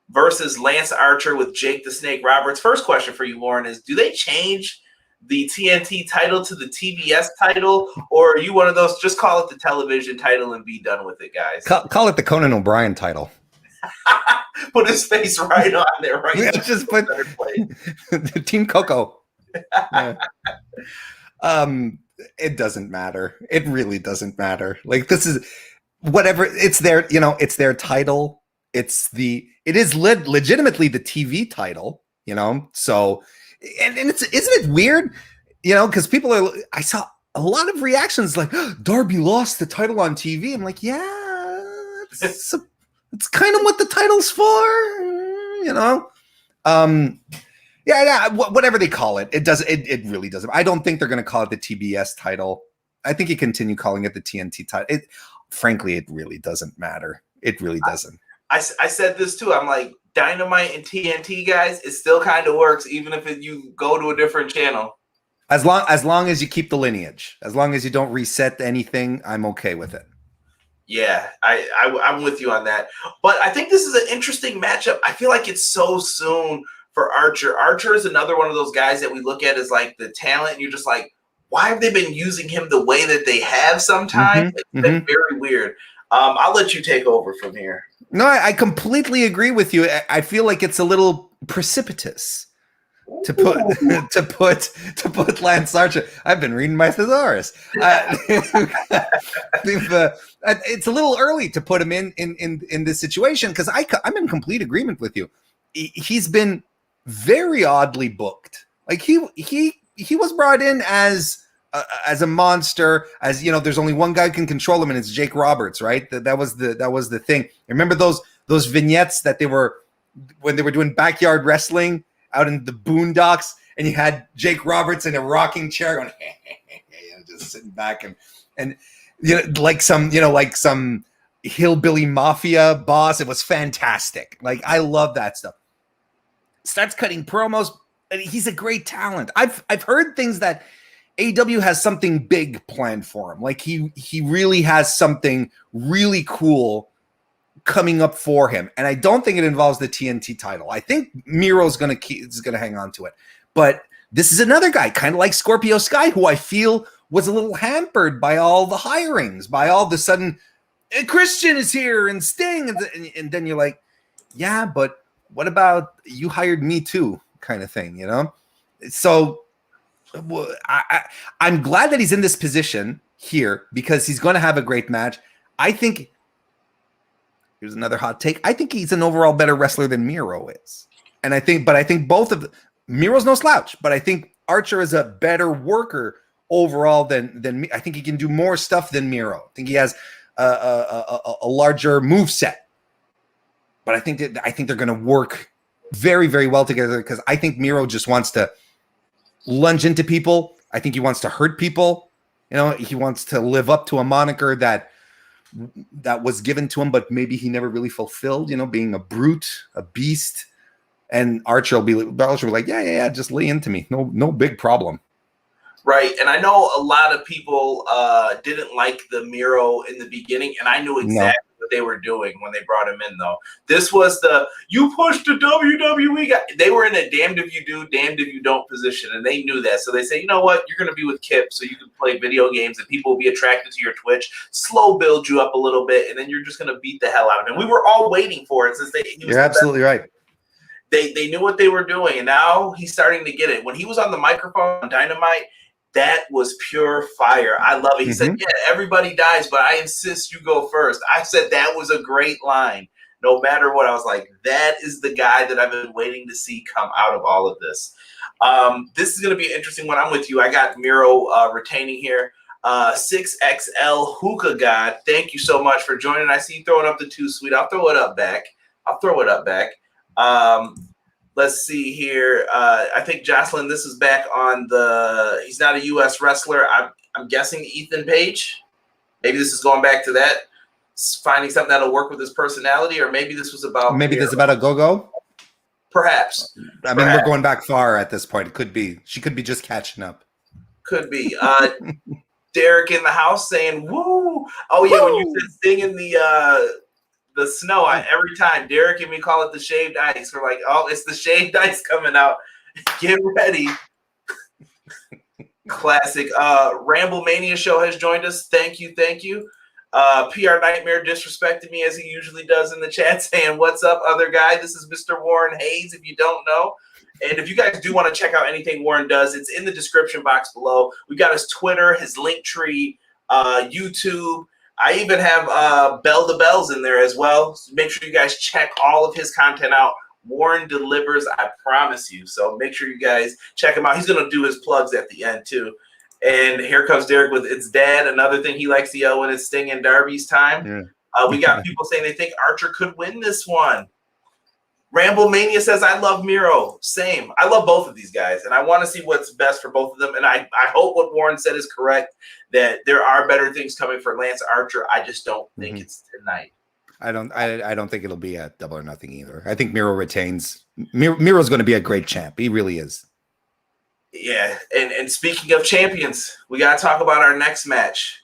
versus Lance Archer with Jake the Snake Roberts. First question for you, Lauren, is do they change the TNT title to the TBS title, or are you one of those, just call it the television title and be done with it, guys? Call it the Conan O'Brien title. Put his face right on there, right? Yeah, just put the Team Coco. Yeah. It doesn't matter. It really doesn't matter. Like, this is whatever. It's their, it's their title. It is legitimately the TV title, so, and isn't it weird, because I saw a lot of reactions like, Darby lost the title on TV. I'm like, yeah, it's kind of what the title's for, whatever they call it, it really doesn't. I don't think they're going to call it the TBS title. I think you continue calling it the TNT title. Frankly, it really doesn't matter. It really doesn't. I said this too. I'm like, Dynamite and TNT, guys, it still kind of works, even if you go to a different channel. As long as you keep the lineage, as long as you don't reset anything, I'm okay with it. Yeah, I'm with you on that. But I think this is an interesting matchup. I feel like it's so soon for Archer. Archer is another one of those guys that we look at as like the talent, and you're just like, why have they been using him the way that they have sometimes? It's been very weird. I'll let you take over from here. No, I completely agree with you. I feel like it's a little precipitous to put Lance Archer. I've been reading my thesaurus. It's a little early to put him in this situation, because I'm in complete agreement with you. He's been very oddly booked. Like he was brought in as a monster, as there's only one guy who can control him, and it's Jake Roberts, right? That was the thing. Remember those vignettes that when they were doing backyard wrestling out in the boondocks, and you had Jake Roberts in a rocking chair going, just sitting back and like some hillbilly mafia boss. It was fantastic. Like, I love that stuff. Starts cutting promos. And he's a great talent. I've heard things that AEW has something big planned for him. Like he really has something really cool coming up for him. And I don't think it involves the TNT title. I think Miro's going to hang on to it. But this is another guy, kind of like Scorpio Sky, who I feel was a little hampered by all the hirings, by all the sudden Christian is here and Sting. And then you're like, yeah, but what about you hired me too, kind of thing, you know? So I'm glad that he's in this position here because he's going to have a great match. I think, here's another hot take, I think he's an overall better wrestler than Miro is. And I think both of Miro's no slouch, but I think Archer is a better worker overall than me. I think he can do more stuff than Miro. I think he has a larger move set. But I think they're going to work very, very well together because I think Miro just wants to lunge into people. I think he wants to hurt people. You know, he wants to live up to a moniker that was given to him, but maybe he never really fulfilled, you know, being a brute, a beast. And Archer will be like, yeah, just lay into me. No big problem. Right. And I know a lot of people didn't like the Miro in the beginning, and I knew exactly what they were doing when they brought him in, though. This was you pushed the WWE guy. They were in a damned if you do, damned if you don't position, and they knew that. So they say, you know what? You're going to be with Kip so you can play video games and people will be attracted to your Twitch, slow build you up a little bit, and then you're just going to beat the hell out of him. We were all waiting for it since You're absolutely right. They knew what they were doing, and now he's starting to get it. When he was on the microphone on Dynamite, that was pure fire. I love it. He said, yeah, everybody dies, but I insist you go first. I said that was a great line. No matter what, I was like, that is the guy that I've been waiting to see come out of all of this. This is going to be an interesting one. I'm with you. I got Miro retaining here. 6XL Hookah God, thank you so much for joining. I see you throwing up the 2 sweet. I'll throw it up back. Let's see here. I think Jocelyn, this is back on he's not a U.S. wrestler. I'm guessing Ethan Page. Maybe this is going back to that, finding something that'll work with his personality, or maybe this was about. Maybe this is about a go-go. Perhaps. I mean, we're going back far at this point. It could be. She could be just catching up. Could be. Derek in the house saying, woo. Oh, yeah, when you said singing the snow, every time Derek and me call it the shaved ice. We're like, oh, it's the shaved ice coming out. Get ready. Classic. Ramble Mania Show has joined us. Thank you. PR Nightmare disrespected me as he usually does in the chat, saying, what's up, other guy? This is Mr. Warren Hayes, if you don't know. And if you guys do want to check out anything Warren does, it's in the description box below. We've got his Twitter, his Linktree, YouTube. I even have Bell the Bells in there as well. So make sure you guys check all of his content out. Warren delivers, I promise you. So make sure you guys check him out. He's going to do his plugs at the end, too. And here comes Derek with It's Dad, another thing he likes to yell when it's Sting and Darby's time. Yeah. We got people saying they think Archer could win this one. Ramble Mania says, I love Miro. Same. I love both of these guys, and I want to see what's best for both of them. And I hope what Warren said is correct, that there are better things coming for Lance Archer. I just don't think it's tonight. I don't think it'll be a Double or Nothing either. I think Miro retains. Miro's going to be a great champ. He really is. Yeah, and speaking of champions, we got to talk about our next match.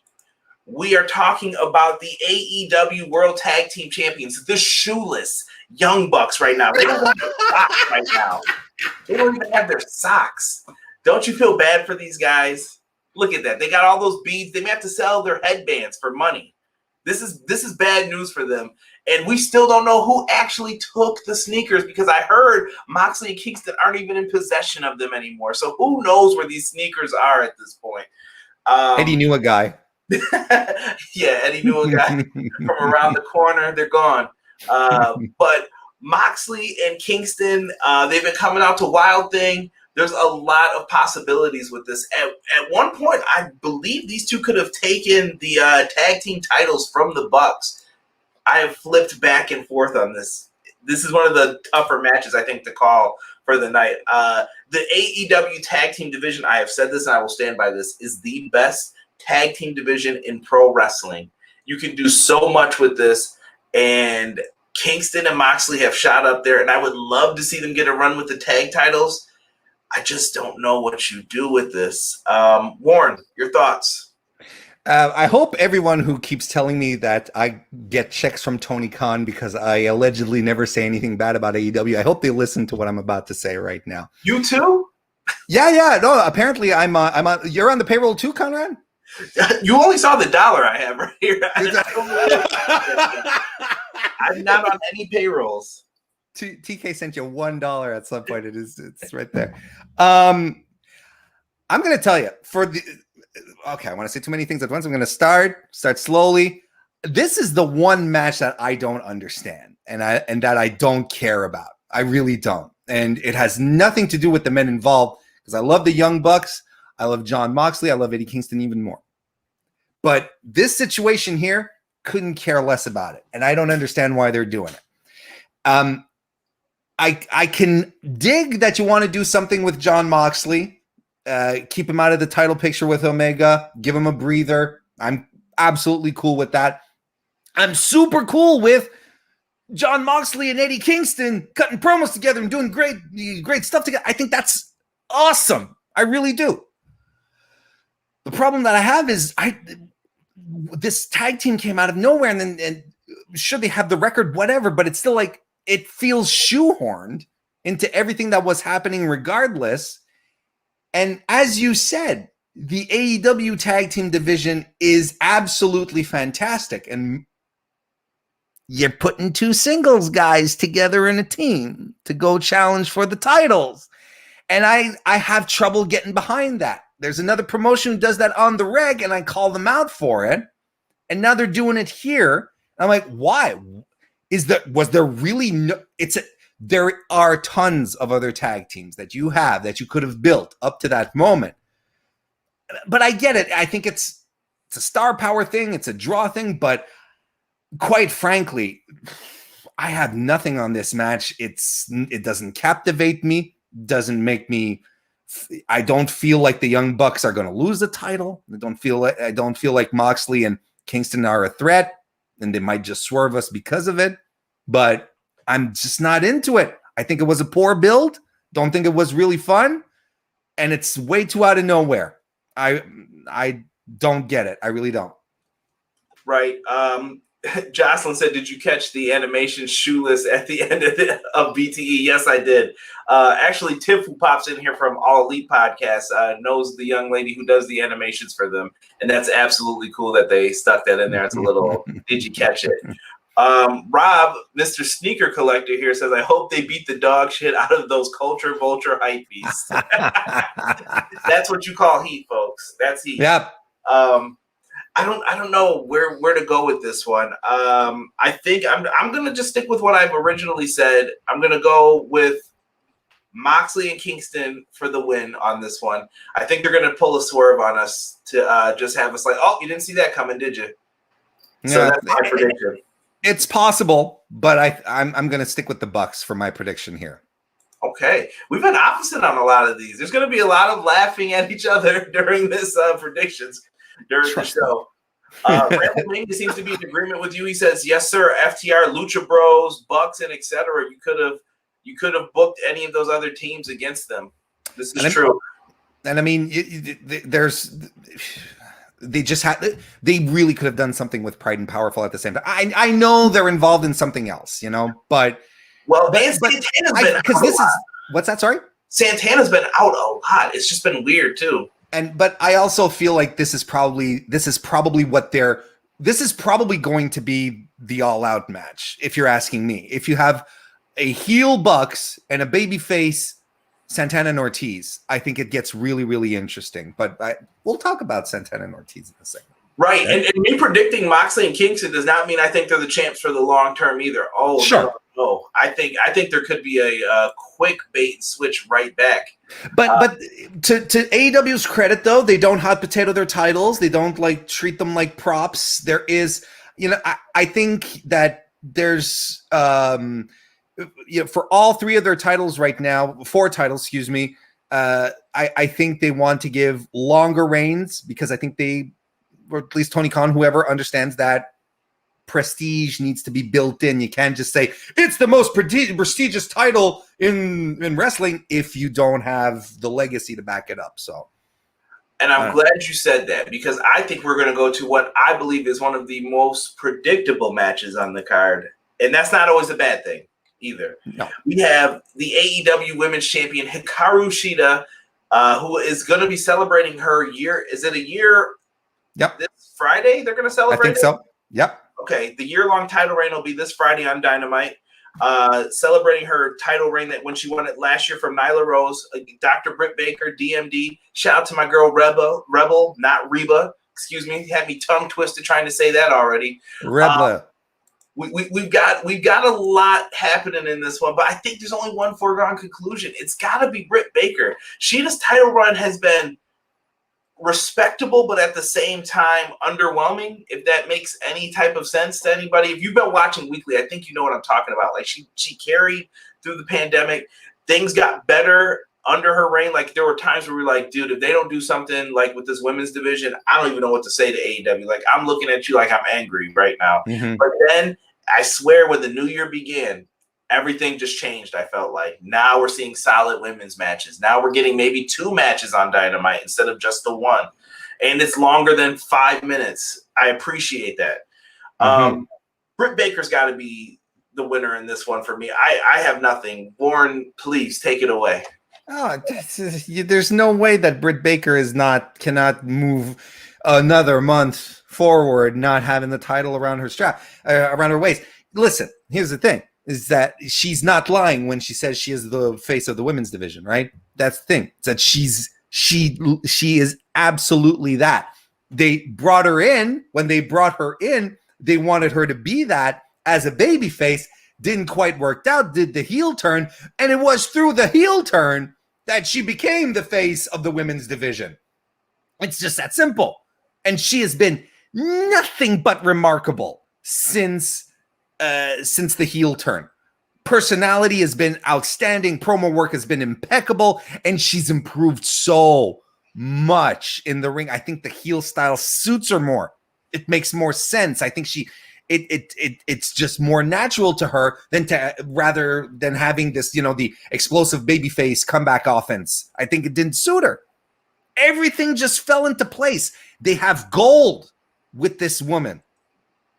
We are talking about the AEW World Tag Team Champions, the shoeless Young Bucks right now. They don't have their socks right now. They don't even have their socks. Don't you feel bad for these guys? Look at that. They got all those beads. They may have to sell their headbands for money. This is bad news for them. And we still don't know who actually took the sneakers, because I heard Moxley and Kingston aren't even in possession of them anymore. So who knows where these sneakers are at this point? Eddie knew a guy. Yeah, Eddie knew a guy from around the corner. They're gone. But Moxley and Kingston, they've been coming out to Wild Thing. There's a lot of possibilities with this. At one point, I believe these two could have taken the tag team titles from the Bucks. I have flipped back and forth on this. This is one of the tougher matches, I think, to call for the night. The AEW tag team division, I have said this and I will stand by this, is the best tag team division in pro wrestling. You can do so much with this, and Kingston and Moxley have shot up there, and I would love to see them get a run with the tag titles. I just don't know what you do with this. Warren, your thoughts? I hope everyone who keeps telling me that I get checks from Tony Khan because I allegedly never say anything bad about AEW, I hope they listen to what I'm about to say right now. You too? Yeah. No, apparently I'm on. You're on the payroll too, Conrad? You only saw the dollar I have right here. I'm not on any payrolls. TK sent you $1 at some point. It's right there. I'm going to tell you okay, I want to say too many things at once. I'm going to start slowly. This is the one match that I don't understand and that I don't care about. I really don't. And it has nothing to do with the men involved because I love the Young Bucks. I love John Moxley. I love Eddie Kingston even more. But this situation here, couldn't care less about it. And I don't understand why they're doing it. I can dig that you want to do something with John Moxley. Keep him out of the title picture with Omega. Give him a breather. I'm absolutely cool with that. I'm super cool with John Moxley and Eddie Kingston cutting promos together and doing great stuff together. I think that's awesome. I really do. The problem that I have is this tag team came out of nowhere and sure they have the record, whatever, but it's still like it feels shoehorned into everything that was happening regardless. And as you said, the AEW tag team division is absolutely fantastic. And you're putting two singles guys together in a team to go challenge for the titles. And I have trouble getting behind that. There's another promotion who does that on the reg, and I call them out for it. And now they're doing it here. I'm like, why? Was there really no? There are tons of other tag teams that you could have built up to that moment. But I get it. I think it's a star power thing. It's a draw thing. But quite frankly, I have nothing on this match. It doesn't captivate me. Doesn't make me. I don't feel like the Young Bucks are going to lose the title. I don't feel like Moxley and Kingston are a threat, and they might just swerve us because of it. But I'm just not into it. I think it was a poor build. Don't think it was really fun. And it's way too out of nowhere. I don't get it. I really don't. Right. Jocelyn said, did you catch the animation shoeless at the end of BTE? Yes, I did. Actually, Tiff, who pops in here from All Elite Podcast, knows the young lady who does the animations for them. And that's absolutely cool that they stuck that in there. It's a little, did you catch it? Rob, Mr. Sneaker Collector here says, I hope they beat the dog shit out of those Culture Vulture hype beasts. That's what you call heat, folks. That's heat. Yep. I don't know where to go with this one. I think I'm gonna just stick with what I've originally said. I'm gonna go with Moxley and Kingston for the win on this one. I think they're gonna pull a swerve on us to just have us like, oh, you didn't see that coming, did you? So that's my prediction. It's possible, but I'm going to stick with the Bucks for my prediction here. Okay. We've been opposite on a lot of these. There's going to be a lot of laughing at each other during this predictions during the show. Randall Mania seems to be in agreement with you. He says, yes, sir, FTR, Lucha Bros, Bucks, and etc. You could have booked any of those other teams against them. This is true. And I mean, they really could have done something with Pride and Powerful at the same time. I know they're involved in something else, but Santana's been out a lot. What's that? Sorry? Santana's been out a lot. It's just been weird too. But I also feel like this is probably going to be the all out match. If you're asking me, if you have a heel Bucks and a baby face Santana and Ortiz, I think it gets really, really interesting. But we'll talk about Santana and Ortiz in a second. Right. And me predicting Moxley and Kingston does not mean I think they're the champs for the long term either. Oh, sure. No. I think there could be a quick bait and switch right back. But to AEW's credit, though, they don't hot potato their titles. They don't treat them like props. There is, I think that there's for all three of their titles right now, 4 titles, excuse me, I think they want to give longer reigns because I think or at least Tony Khan, whoever understands that prestige needs to be built in. You can't just say it's the most prestigious title in wrestling if you don't have the legacy to back it up. So, and I'm glad you said that, because I think we're going to go to what I believe is one of the most predictable matches on the card, and that's not always a bad thing either. No. We have the AEW Women's Champion Hikaru Shida, who is going to be celebrating her year. Is it a year? Yep. This Friday they're going to celebrate. I think so. Yep. Okay, the year-long title reign will be this Friday on Dynamite, celebrating her title reign that when she won it last year from Nyla Rose, Dr. Britt Baker, DMD. Shout out to my girl Rebel, not Reba. Excuse me, had me tongue twisted trying to say that already. Rebel. We've got a lot happening in this one, but I think there's only one foregone conclusion. It's got to be Britt Baker. Shida's title run has been respectable, but at the same time underwhelming, if that makes any type of sense to anybody. If you've been watching weekly, I think you know what I'm talking about. Like she carried through the pandemic. Things got better under her reign. Like there were times where we were like, dude, if they don't do something like with this women's division, I don't even know what to say to AEW. Like I'm looking at you like I'm angry right now. Mm-hmm. But then I swear when the new year began, everything just changed. I felt like now we're seeing solid women's matches. Now we're getting maybe 2 matches on Dynamite instead of just the one. And it's longer than 5 minutes. I appreciate that. Britt Baker's got to be the winner in this one for me. I have nothing. Warren, please take it away. Oh, there's no way that Britt Baker cannot move another month forward not having the title around her strap, around her waist. Listen, here's the thing. Is that she's not lying when she says she is the face of the women's division, right? That's the thing. It's that she is absolutely that. They brought her in. When they brought her in, they wanted her to be that as a baby face. Didn't quite work out, did the heel turn, and it was through the heel turn that she became the face of the women's division. It's just that simple. And she has been nothing but remarkable since the heel turn. Personality has been outstanding. Promo work has been impeccable, and she's improved so much in the ring. I think the heel style suits her more. It makes more sense. I think it's just more natural to her rather than having this, the explosive babyface comeback offense. I think it didn't suit her. Everything just fell into place. They have gold with this woman.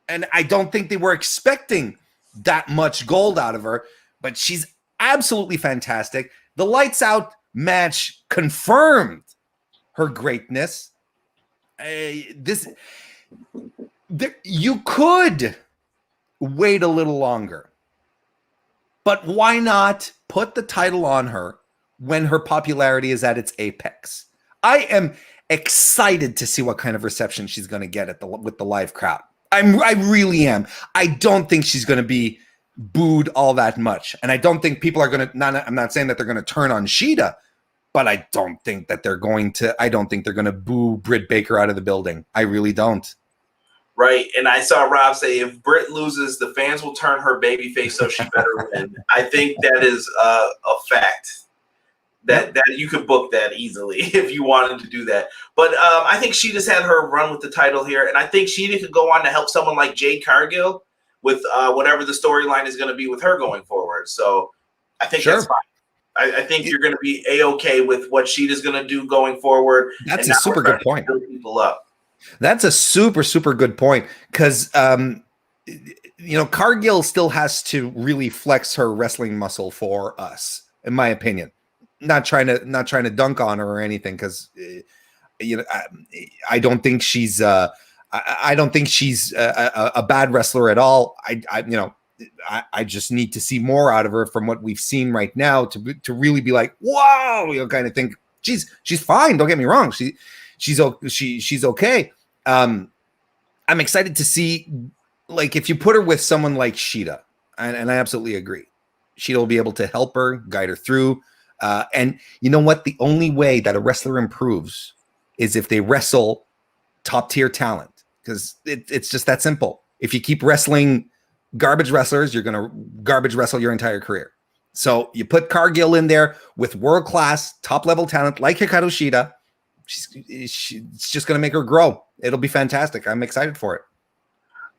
And I don't think they were expecting that much gold out of her, but she's absolutely fantastic. The lights out match confirmed her greatness. You could wait a little longer, but why not put the title on her when her popularity is at its apex? I am excited to see what kind of reception she's going to get with the live crowd. I really am. I don't think she's going to be booed all that much. And I don't think people are going to, I'm not saying that they're going to turn on Shida, but I don't think they're going to boo Britt Baker out of the building. I really don't. Right. And I saw Rob say, if Britt loses, the fans will turn her babyface, so she better win. I think that is a fact. That you could book that easily if you wanted to do that. But I think she just had her run with the title here. And I think Shida could go on to help someone like Jade Cargill with whatever the storyline is going to be with her going forward. So I think that's fine. I think you're going to be A-okay with what Shida's going to do going forward. That's a super good point. Build people up. That's a super, super good point. Because, Cargill still has to really flex her wrestling muscle for us, in my opinion. Not trying to dunk on her or anything, because I don't think she's a bad wrestler at all. I just need to see more out of her from what we've seen right now to really be like, wow, kind of think she's fine. Don't get me wrong. She's okay. I'm excited to see, like, if you put her with someone like Shida, and I absolutely agree, Shida will be able to help her, guide her through. And you know what? The only way that a wrestler improves is if they wrestle top tier talent, because it's just that simple. If you keep wrestling garbage wrestlers, you're going to garbage wrestle your entire career. So you put Cargill in there with world-class top level talent like Hikaru Shida. It's just going to make her grow. It'll be fantastic. I'm excited for it.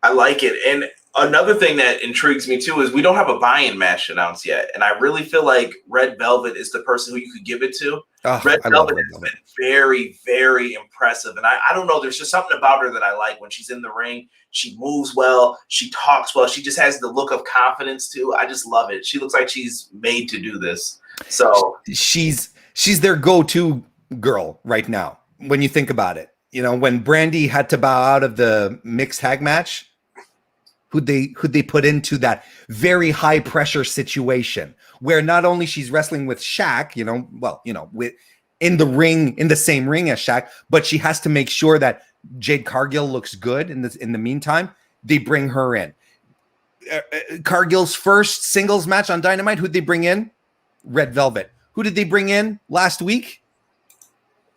I like it. And another thing that intrigues me too is we don't have a buy-in match announced yet. And I really feel like Red Velvet is the person who you could give it to. Oh, I love Red Velvet. Been very, very impressive. And I don't know, there's just something about her that I like. When she's in the ring, she moves well, she talks well, she just has the look of confidence too. I just love it. She looks like she's made to do this. So she's their go-to girl right now when you think about it. You know, when Brandy had to bow out of the mixed tag match, who'd they put into that very high pressure situation where not only she's wrestling with Shaq, with in the ring, in the same ring as Shaq, but she has to make sure that Jade Cargill looks good in the meantime. They bring her in. Cargill's first singles match on Dynamite, who'd they bring in? Red Velvet. Who did they bring in last week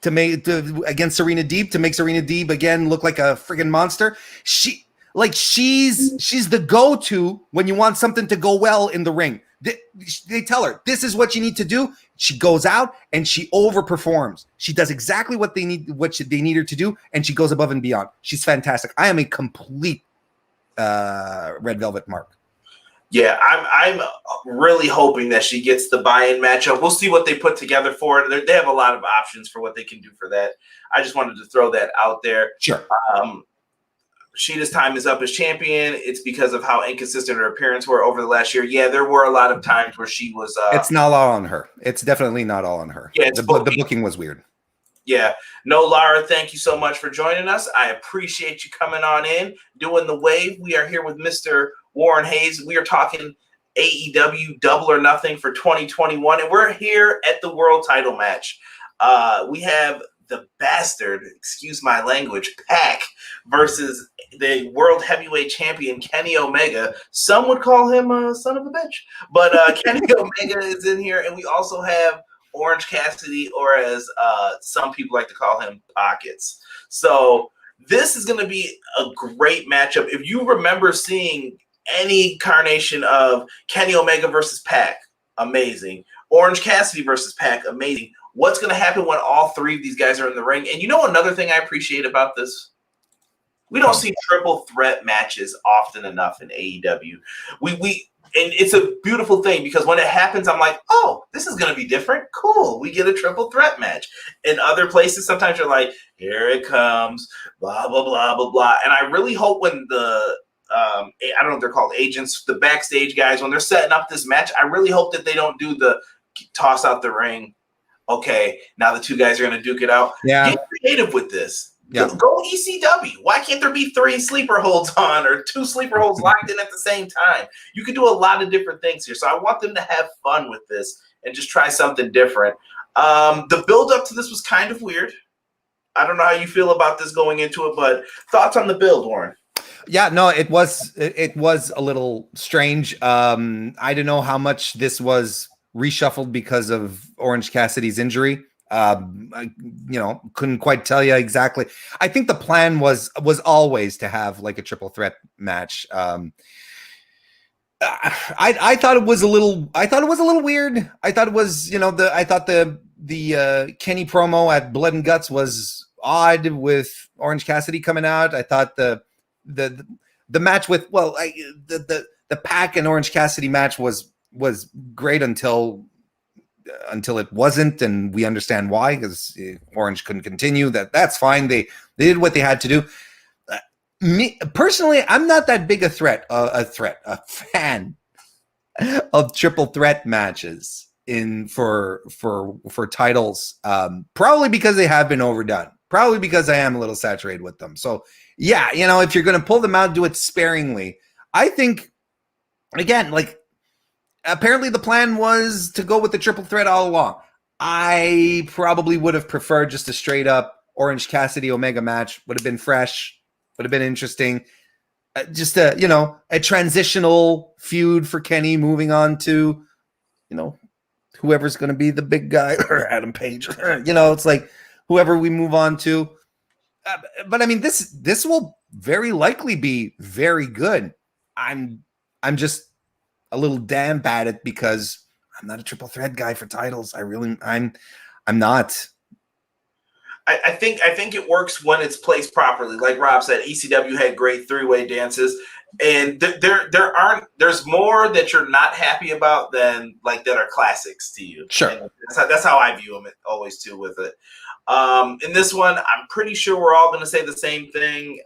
against Serena Deeb to make Serena Deeb again look like a friggin' monster? She's the go-to when you want something to go well in the ring. They tell her, this is what you need to do. She goes out and she overperforms. She does exactly what they need her to do, and she goes above and beyond. She's fantastic. I am a complete Red Velvet Marq. Yeah, I'm really hoping that she gets the buy-in matchup. We'll see what they put together for it. They have a lot of options for what they can do for that. I just wanted to throw that out there. Sure. Shida's time is up as champion. It's because of how inconsistent her appearance were over the last year. Yeah, there were a lot of times where she was. It's not all on her. It's definitely not all on her. Yeah, the booking was weird. Yeah. No, Lara, thank you so much for joining us. I appreciate you coming on in, doing the wave. We are here with Mr. Warren Hayes. We are talking AEW Double or Nothing for 2021, and we're here at the world title match. We have the bastard, excuse my language, Pac versus the world heavyweight champion Kenny Omega. Some would call him a son of a bitch, but Kenny Omega is in here, and we also have Orange Cassidy, or as some people like to call him, Pockets. So this is going to be a great matchup. If you remember seeing any carnation of Kenny Omega versus Pac, amazing. Orange Cassidy versus Pac, amazing. What's going to happen when all three of these guys are in the ring? And you know another thing I appreciate about this? We don't see triple threat matches often enough in AEW. And it's a beautiful thing because when it happens, I'm like, oh, this is going to be different. Cool. We get a triple threat match. In other places, sometimes you're like, here it comes, blah, blah, blah, blah, blah. And I really hope when the I don't know if they're called agents, the backstage guys, when they're setting up this match, I really hope that they don't do the toss out the ring. Okay, now the two guys are going to duke it out. Yeah. Get creative with this. Yeah. Go ECW. Why can't there be 3 sleeper holds on or 2 sleeper holds locked in at the same time? You can do a lot of different things here. So I want them to have fun with this and just try something different. The build up to this was kind of weird. I don't know how you feel about this going into it, but thoughts on the build, Warren? Yeah, no, it was a little strange. I don't know how much this was reshuffled because of Orange Cassidy's injury. I couldn't quite tell you exactly. I think the plan was always to have like a triple threat match. I thought it was a little weird. I thought it was, the Kenny promo at Blood and Guts was odd with Orange Cassidy coming out. I thought the match with the Pac and Orange Cassidy match was great until it wasn't, and we understand why, because Orange couldn't continue. That's fine. They did what they had to do. Me personally, I'm not that big a fan of triple threat matches for titles. Probably because they have been overdone. Probably because I am a little saturated with them. So yeah, if you're going to pull them out, do it sparingly. I think, again, like, apparently the plan was to go with the triple threat all along. I probably would have preferred just a straight up Orange Cassidy Omega match. Would have been fresh, would have been interesting. Just a transitional feud for Kenny, moving on to, whoever's going to be the big guy, or Adam Page. It's like whoever we move on to. But I mean, this will very likely be very good. I'm just a little damp at it because I'm not a triple threat guy for titles. I'm not. I think it works when it's placed properly. Like Rob said, ECW had great 3-way dances, and there's more that you're not happy about than like that are classics to you. Sure, and that's how I view them always too with it. In this one, I'm pretty sure we're all going to say the same thing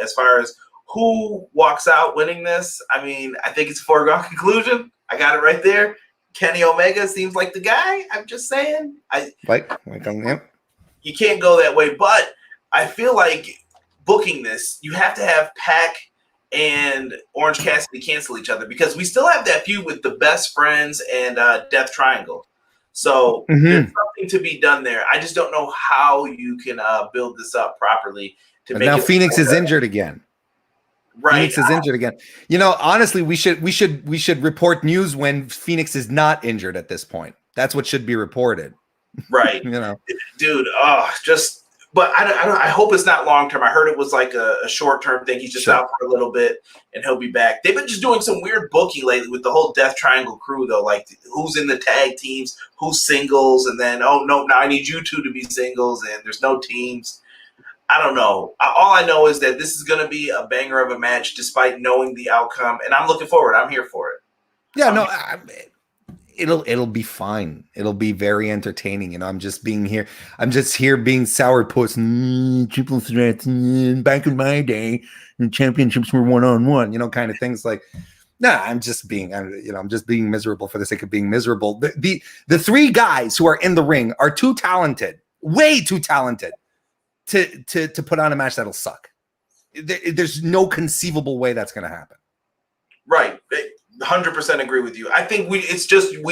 as far as who walks out winning this. I mean, I think it's a foregone conclusion. I got it right there. Kenny Omega seems like the guy. I'm just saying. You can't go that way, but I feel like booking this, you have to have Pac and Orange Cassidy cancel each other because we still have that feud with the Best Friends and Death Triangle. So there's something to be done there. I just don't know how you can build this up properly to make. Now Phoenix is injured again. Right, Phoenix is injured again. You know, honestly, we should report news when Phoenix is not injured at this point. That's what should be reported. Right. You know, dude. But I hope it's not long term. I heard it was like a short term thing. He's just out for a little bit and he'll be back. They've been just doing some weird booking lately with the whole Death Triangle crew, though. Like who's in the tag teams, who's singles, and then now I need you two to be singles, and there's no teams. I don't know. All I know is that this is going to be a banger of a match, despite knowing the outcome, and I'm looking forward. I'm here for it. Yeah, it'll be fine. It'll be very entertaining. You know, I'm just here being sourpuss. Triple threats. Back in my day, the championships were 1-on-1. You know, kind of things like. Nah, I'm just being miserable for the sake of being miserable. The three guys who are in the ring are too talented, way too talented, to put on a match that'll suck. There's no conceivable way that's going to happen. Right. 100% agree with you. I think we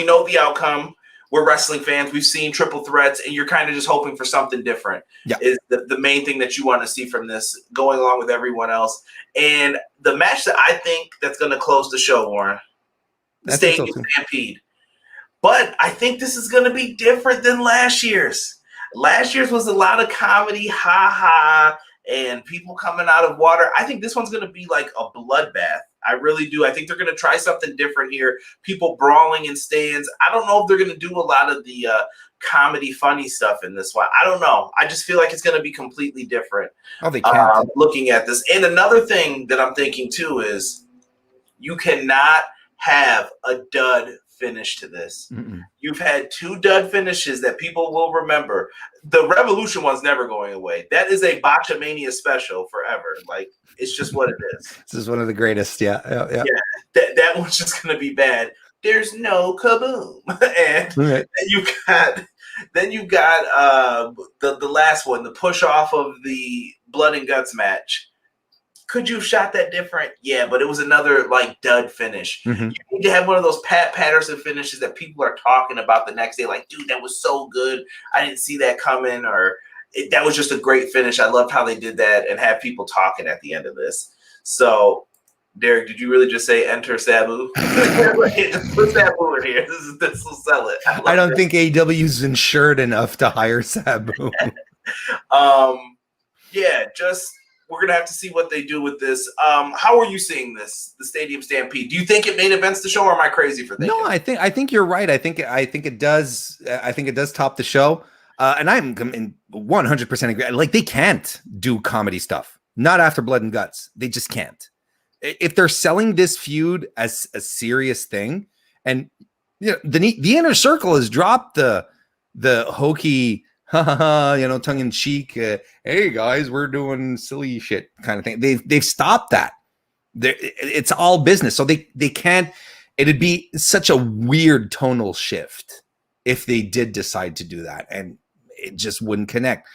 know the outcome. We're wrestling fans. We've seen triple threats, and you're kind of just hoping for something different. Yeah. Is the main thing that you want to see from this, going along with everyone else. And the match that I think that's going to close the show, Warren, the Stadium Stampede. But I think this is going to be different than last year's. Last year's was a lot of comedy, ha-ha, and people coming out of water. I think this one's going to be like a bloodbath. I really do. I think they're going to try something different here. People brawling in stands. I don't know if they're going to do a lot of the comedy, funny stuff in this one. I don't know. I just feel like it's going to be completely different. Oh, they can't. Looking at this. And another thing that I'm thinking too is you cannot have a dud finish to this. Mm-mm. You've had 2 dud finishes that people will remember. The Revolution one's never going away. That is a Botchamania special forever. Like, it's just what it is. This is one of the greatest. Yeah. That one's just going to be bad. There's no kaboom. And right. then you got the last one, the push off of the Blood and Guts match. Could you have shot that different? Yeah, but it was another like dud finish. Mm-hmm. You need to have one of those Pat Patterson finishes that people are talking about the next day. Like, dude, that was so good. I didn't see that coming. That was just a great finish. I loved how they did that and have people talking at the end of this. So, Derek, did you really just say enter Sabu? Just put Sabu in here. This will sell it. I don't think AEW's insured enough to hire Sabu. We're going to have to see what they do with this. How are you seeing this, the Stadium Stampede? Do you think it main events the show, or am I crazy for thinking? No, I think you're right. I think it does. I think it does top the show. And I'm in 100% agree. Like, they can't do comedy stuff. Not after Blood and Guts. They just can't. If they're selling this feud as a serious thing, and you know, the Inner Circle has dropped the hokey, tongue in cheek. Hey guys, we're doing silly shit kind of thing. They've stopped that. It's all business, so they can't. It'd be such a weird tonal shift if they did decide to do that, and it just wouldn't connect.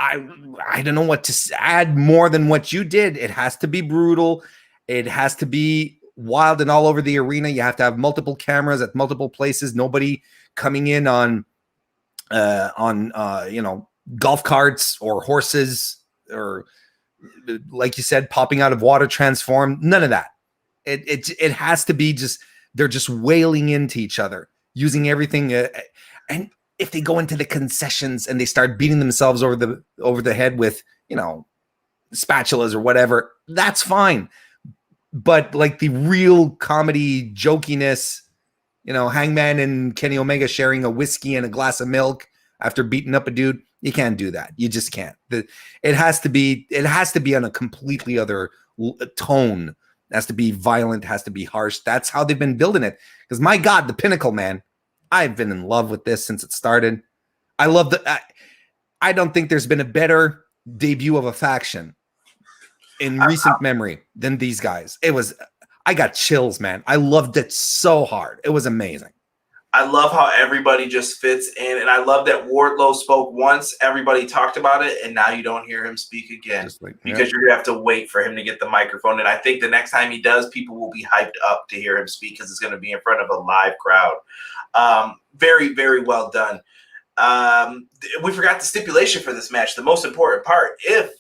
I don't know what to add more than what you did. It has to be brutal. It has to be wild and all over the arena. You have to have multiple cameras at multiple places. Nobody coming in on golf carts or horses, or like you said, popping out of water, transformed. None of that. It has to be just, they're just wailing into each other, using everything. And if they go into the concessions and they start beating themselves over the head with, spatulas or whatever, that's fine. But like the real comedy jokiness, Hangman and Kenny Omega sharing a whiskey and a glass of milk after beating up a dude, You can't do that. You just can't. It has to be on a completely other tone. It has to be violent, has to be harsh. That's how they've been building it. Because my God, the Pinnacle, man, I've been in love with this since it started. I love I don't think there's been a better debut of a faction in recent memory than these guys. I got chills, man. I loved it so hard. It was amazing. I love how everybody just fits in, and I love that Wardlow spoke once, everybody talked about it, and now you don't hear him speak again because you're going to have to wait for him to get the microphone. And I think the next time he does, people will be hyped up to hear him speak because it's going to be in front of a live crowd. Very, very well done. We forgot the stipulation for this match, the most important part. If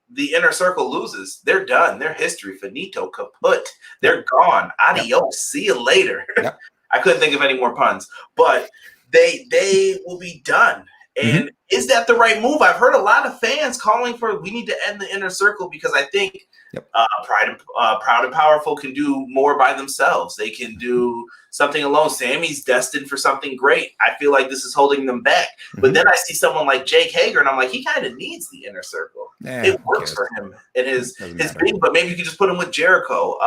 the Inner Circle loses, they're done. They're history. Finito, kaput. They're gone. Adios. See you later. Yep. I couldn't think of any more puns, but they will be done. And is that the right move? I've heard a lot of fans calling for we need to end the Inner Circle because I think Proud and Powerful can do more by themselves. They can do something alone. Sammy's destined for something great. I feel like this is holding them back. But then I see someone like Jake Hager, and I'm like, he kind of needs the Inner Circle. It works for him and his thing, but maybe you could just put him with Jericho.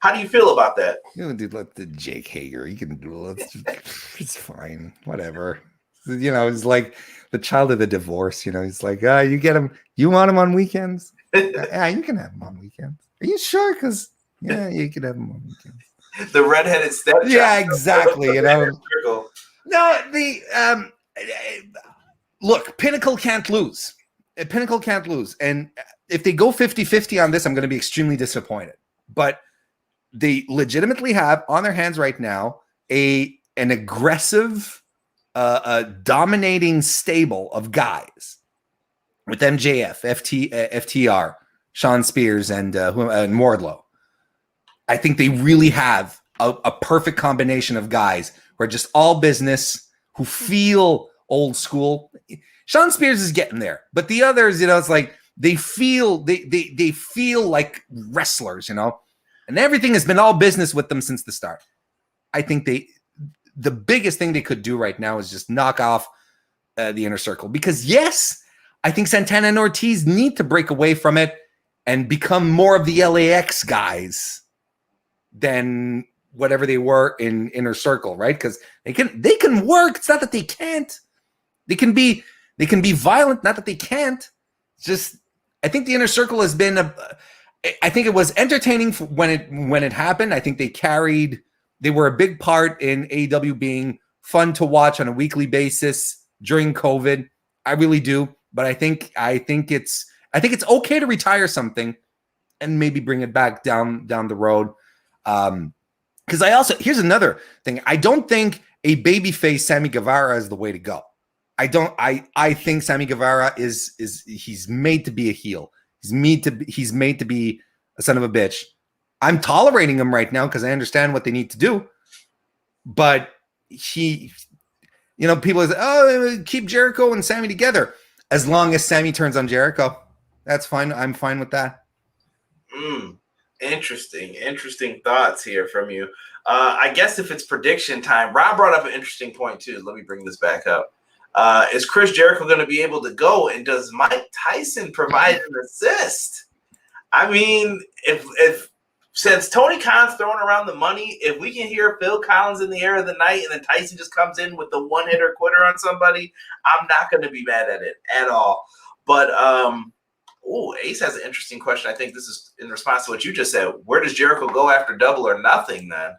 How do you feel about that? Dude, let the Jake Hager. He can do it. It's fine. Whatever. He's like the child of the divorce. He's like, you get him. You want him on weekends? Yeah, you can have him on weekends. Are you sure? Because you can have him on weekends. The redheaded stepchild. Yeah, exactly. No, look, Pinnacle can't lose. Pinnacle can't lose. And if they go 50-50 on this, I'm going to be extremely disappointed. But they legitimately have on their hands right now an aggressive, dominating stable of guys with MJF, FTR, Sean Spears, and Wardlow. I think they really have a perfect combination of guys who are just all business, who feel old school. Sean Spears is getting there, but the others, it's like they feel like wrestlers, and everything has been all business with them since the start. I think the biggest thing they could do right now is just knock off the Inner Circle because yes, I think Santana and Ortiz need to break away from it and become more of the LAX guys than whatever they were in Inner Circle, right? Because they can work. It's not that they can't. They can be violent, not that they can't. It's just I think the Inner Circle has been I think it was entertaining when it happened. I think they were a big part in AEW being fun to watch on a weekly basis during COVID. I really do, but I think it's okay to retire something and maybe bring it back down the road. Because here's another thing. I don't think a babyface Sammy Guevara is the way to go. I think Sammy Guevara he's made to be a heel. He's made to be a son of a bitch. I'm tolerating him right now because I understand what they need to do. But people say, keep Jericho and Sammy together. As long as Sammy turns on Jericho, that's fine. I'm fine with that. Interesting thoughts here from you. I guess if it's prediction time, Rob brought up an interesting point too. Let me bring this back up. Is Chris Jericho going to be able to go? And does Mike Tyson provide an assist? I mean, if since Tony Khan's throwing around the money, if we can hear Phil Collins in the air of the night and then Tyson just comes in with the one-hitter quitter on somebody, I'm not going to be mad at it at all. But Ace has an interesting question. I think this is in response to what you just said. Where does Jericho go after Double or Nothing then?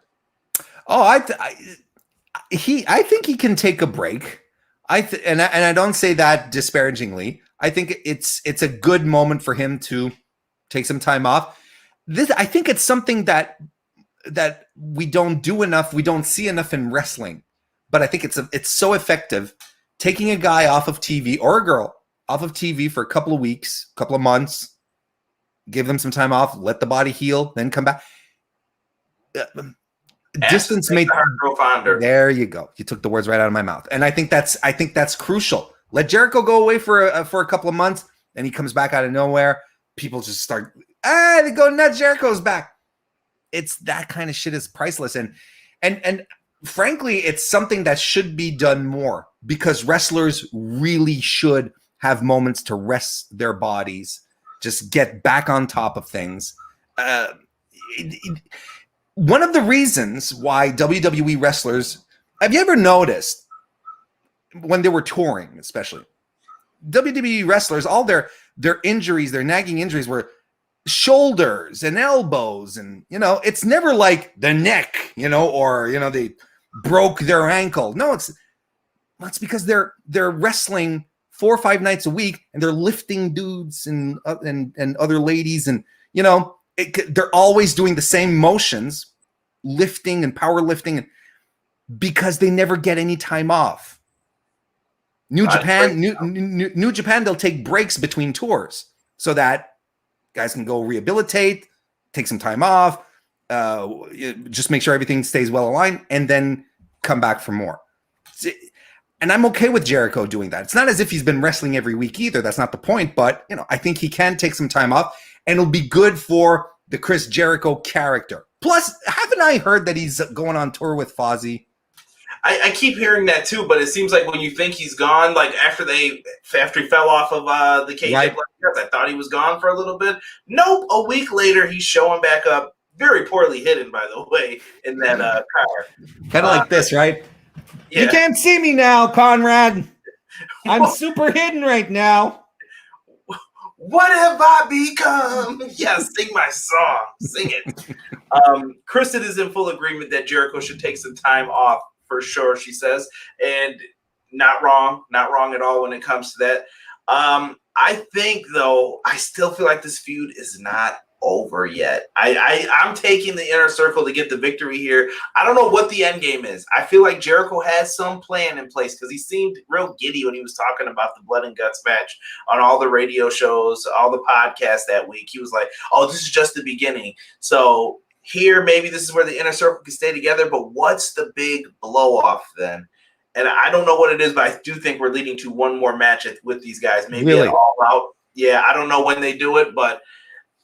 Oh, I think he can take a break. And I don't say that disparagingly. I think it's a good moment for him to take some time off. I think it's something that we don't do enough. We don't see enough in wrestling, but I think it's so effective. Taking a guy off of TV or a girl off of TV for a couple of weeks, couple of months, give them some time off, let the body heal, then come back. Distance made there you go. You took the words right out of my mouth. And I think that's crucial. Let Jericho go away for a couple of months, and he comes back out of nowhere. People just start they go nuts. Jericho's back. It's that kind of shit is priceless. And frankly, it's something that should be done more because wrestlers really should have moments to rest their bodies, just get back on top of things. One of the reasons why WWE wrestlers, have you ever noticed when they were touring, especially WWE wrestlers, all their injuries, their nagging injuries were shoulders and elbows, and it's never like the neck, or they broke their ankle. No, it's because they're wrestling 4 or 5 nights a week, and they're lifting dudes and other ladies, and they're always doing the same motions, lifting and powerlifting, because they never get any time off. New Japan, they'll take breaks between tours so that guys can go rehabilitate, take some time off, just make sure everything stays well aligned, and then come back for more. And I'm okay with Jericho doing that. It's not as if he's been wrestling every week either. That's not the point. But, I think he can take some time off, and it'll be good for the Chris Jericho character. Plus, haven't I heard that he's going on tour with Fozzy? I keep hearing that too, but it seems like when you think he's gone, like after he fell off of the KJ Right. I thought he was gone for a little bit. Nope. A week later, he's showing back up, very poorly hidden, by the way, in that car. Kind of like this, right? Yeah. You can't see me now, Conrad. I'm super hidden right now. What have I become? Yeah, sing my song. Sing it. Kristen is in full agreement that Jericho should take some time off for sure, she says. And not wrong at all when it comes to that. I think, though, I still feel like this feud is not over yet. I'm taking the Inner Circle to get the victory here. I don't know what the end game is. I feel like Jericho has some plan in place because he seemed real giddy when he was talking about the Blood and Guts match on all the radio shows, all the podcasts that week. He was like, oh, this is just the beginning. So here, maybe this is where the Inner Circle can stay together, but what's the big blow off then? And I don't know what it is, but I do think we're leading to one more match with these guys. Maybe Really? All Out. Yeah, I don't know when they do it, but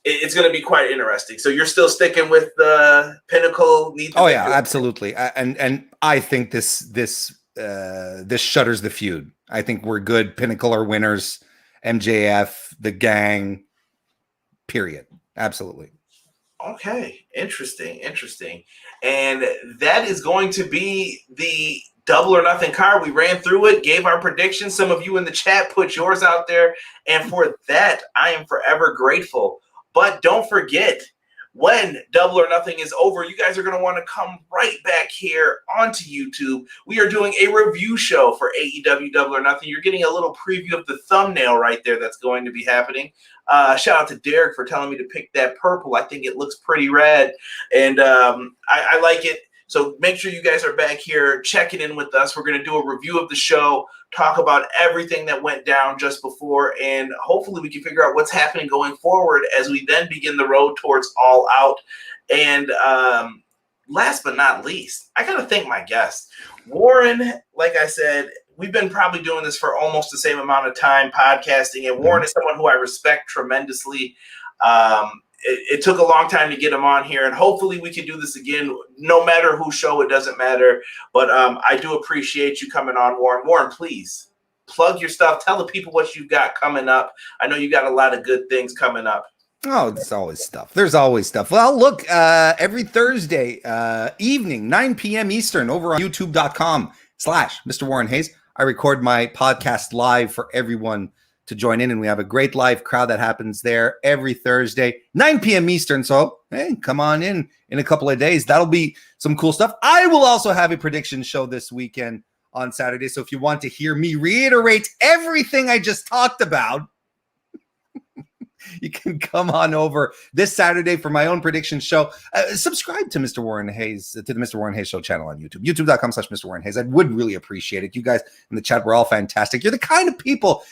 it's going to be quite interesting. So you're still sticking with the Pinnacle? Oh yeah, absolutely. And I think this shutters the feud. I think we're good. Pinnacle are winners. MJF, the gang. Period. Absolutely. Okay, interesting. And that is going to be the Double or Nothing card. We ran through it, gave our predictions. Some of you in the chat put yours out there. And for that, I am forever grateful. But don't forget, when Double or Nothing is over, you guys are going to want to come right back here onto YouTube. We are doing a review show for AEW Double or Nothing. You're getting a little preview of the thumbnail right there that's going to be happening. Shout out to Derek for telling me to pick that purple. I think it looks pretty rad, and I like it. So make sure you guys are back here checking in with us. We're going to do a review of the show, talk about everything that went down just before, and hopefully we can figure out what's happening going forward as we then begin the road towards All Out. And last but not least, I got to thank my guest. Warren, like I said, we've been probably doing this for almost the same amount of time podcasting, and Warren is someone who I respect tremendously. It took a long time to get him on here, and hopefully we can do this again, no matter whose show, it doesn't matter. But I do appreciate you coming on, Warren. Warren, please plug your stuff. Tell the people what you've got coming up. I know you got a lot of good things coming up. Oh, there's always stuff. There's always stuff. Well, look, every Thursday evening, 9 p.m. Eastern, over on youtube.com/Mr. Warren Hayes, I record my podcast live for everyone to join in, and we have a great live crowd that happens there every Thursday, 9 p.m. Eastern. So, hey, come on in a couple of days. That'll be some cool stuff. I will also have a prediction show this weekend on Saturday. So if you want to hear me reiterate everything I just talked about, you can come on over this Saturday for my own prediction show. Subscribe to Mr. Warren Hayes, to the Mr. Warren Hayes Show channel on YouTube, youtube.com/Mr. Warren Hayes. I would really appreciate it. You guys in the chat were all fantastic. You're the kind of people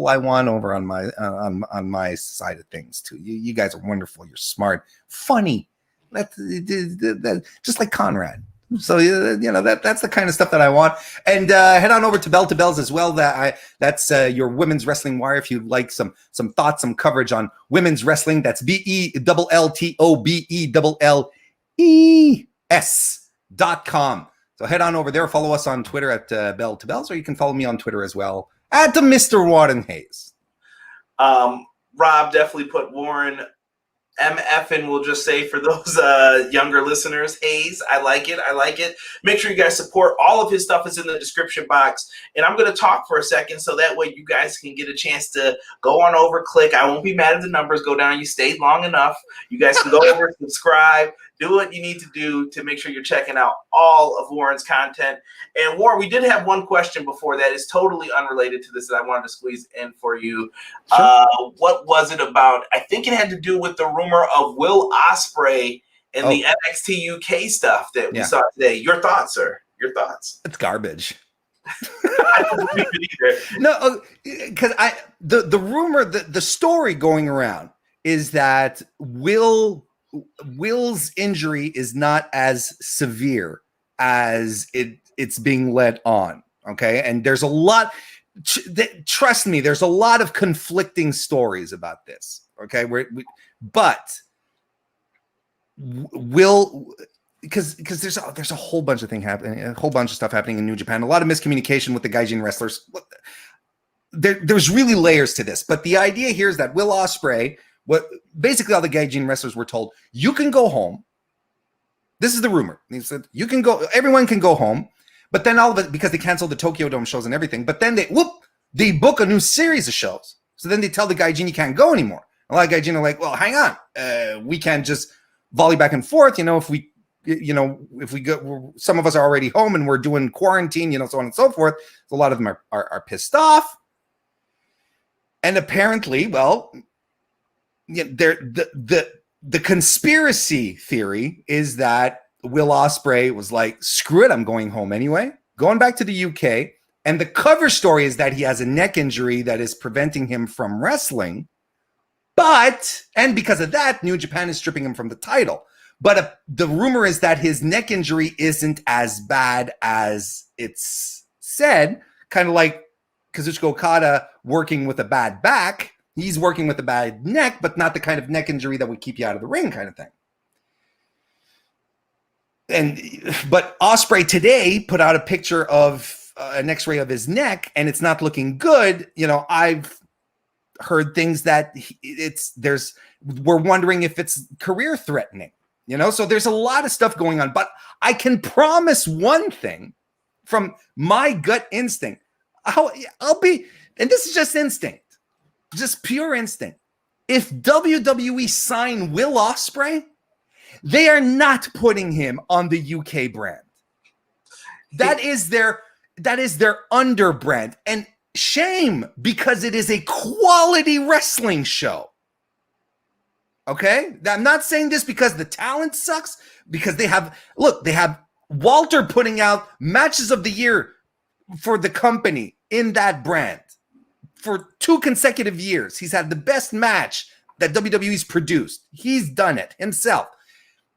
I want over on my on my side of things too. You guys are wonderful. You're smart, funny. That's just like Conrad. So that's the kind of stuff that I want. And head on over to Bell to Bells as well. That's your Women's Wrestling Wire. If you'd like some thoughts, some coverage on women's wrestling, that's BELLTOBELLES.com. So head on over there. Follow us on Twitter at Bell to Bells, or you can follow me on Twitter as well Add to Mr. Warren Hayes. Rob definitely put Warren MF and we'll just say for those younger listeners, Hayes. I like it. I like it. Make sure you guys support. All of his stuff is in the description box. And I'm going to talk for a second so that way you guys can get a chance to go on over, click. I won't be mad if the numbers go down. You stayed long enough. You guys can go over, subscribe, do what you need to do to make sure you're checking out all of Warren's content. And Warren, we did have one question before that is totally unrelated to this that I wanted to squeeze in for you. Sure. What was it about? I think it had to do with the rumor of Will Ospreay and the NXT UK stuff that we saw today. Your thoughts, sir? Your thoughts? It's garbage. I don't believe it either. No, because the rumor, the story going around is that Will's injury is not as severe as it's being led on. Okay, and there's a lot. Trust me, there's a lot of conflicting stories about this. Okay, but Will, because there's a whole bunch of things happening, a whole bunch of stuff happening in New Japan, a lot of miscommunication with the Gaijin wrestlers. There's really layers to this, but the idea here is that Will Ospreay, basically all the Gaijin wrestlers were told, you can go home. This is the rumor. He said you can go, everyone can go home, but then all of it, because they canceled the Tokyo Dome shows and everything, but then they book a new series of shows. So then they tell the Gaijin you can't go anymore. A lot of Gaijin are like, well, hang on, we can't just volley back and forth. If we go, some of us are already home and we're doing quarantine, so on and so forth. So a lot of them are pissed off. And apparently, well, the conspiracy theory is that Will Ospreay was like, screw it, I'm going home anyway, going back to the UK. And the cover story is that he has a neck injury that is preventing him from wrestling. And because of that, New Japan is stripping him from the title. But the rumor is that his neck injury isn't as bad as it's said, kind of like Kazuchika Okada working with a bad back. He's working with a bad neck, but not the kind of neck injury that would keep you out of the ring kind of thing. But Ospreay today put out a picture of an x-ray of his neck, and it's not looking good. I've heard things that we're wondering if it's career threatening. So there's a lot of stuff going on, but I can promise one thing from my gut instinct. I'll be, and this is just instinct, just pure instinct. If WWE sign Will Ospreay, they are not putting him on the UK brand. That is their under brand, and shame, because it is a quality wrestling show. Okay, I'm not saying this because the talent sucks, because they have Walter putting out matches of the year for the company in that brand for 2 consecutive years. He's had the best match that WWE's produced. He's done it himself.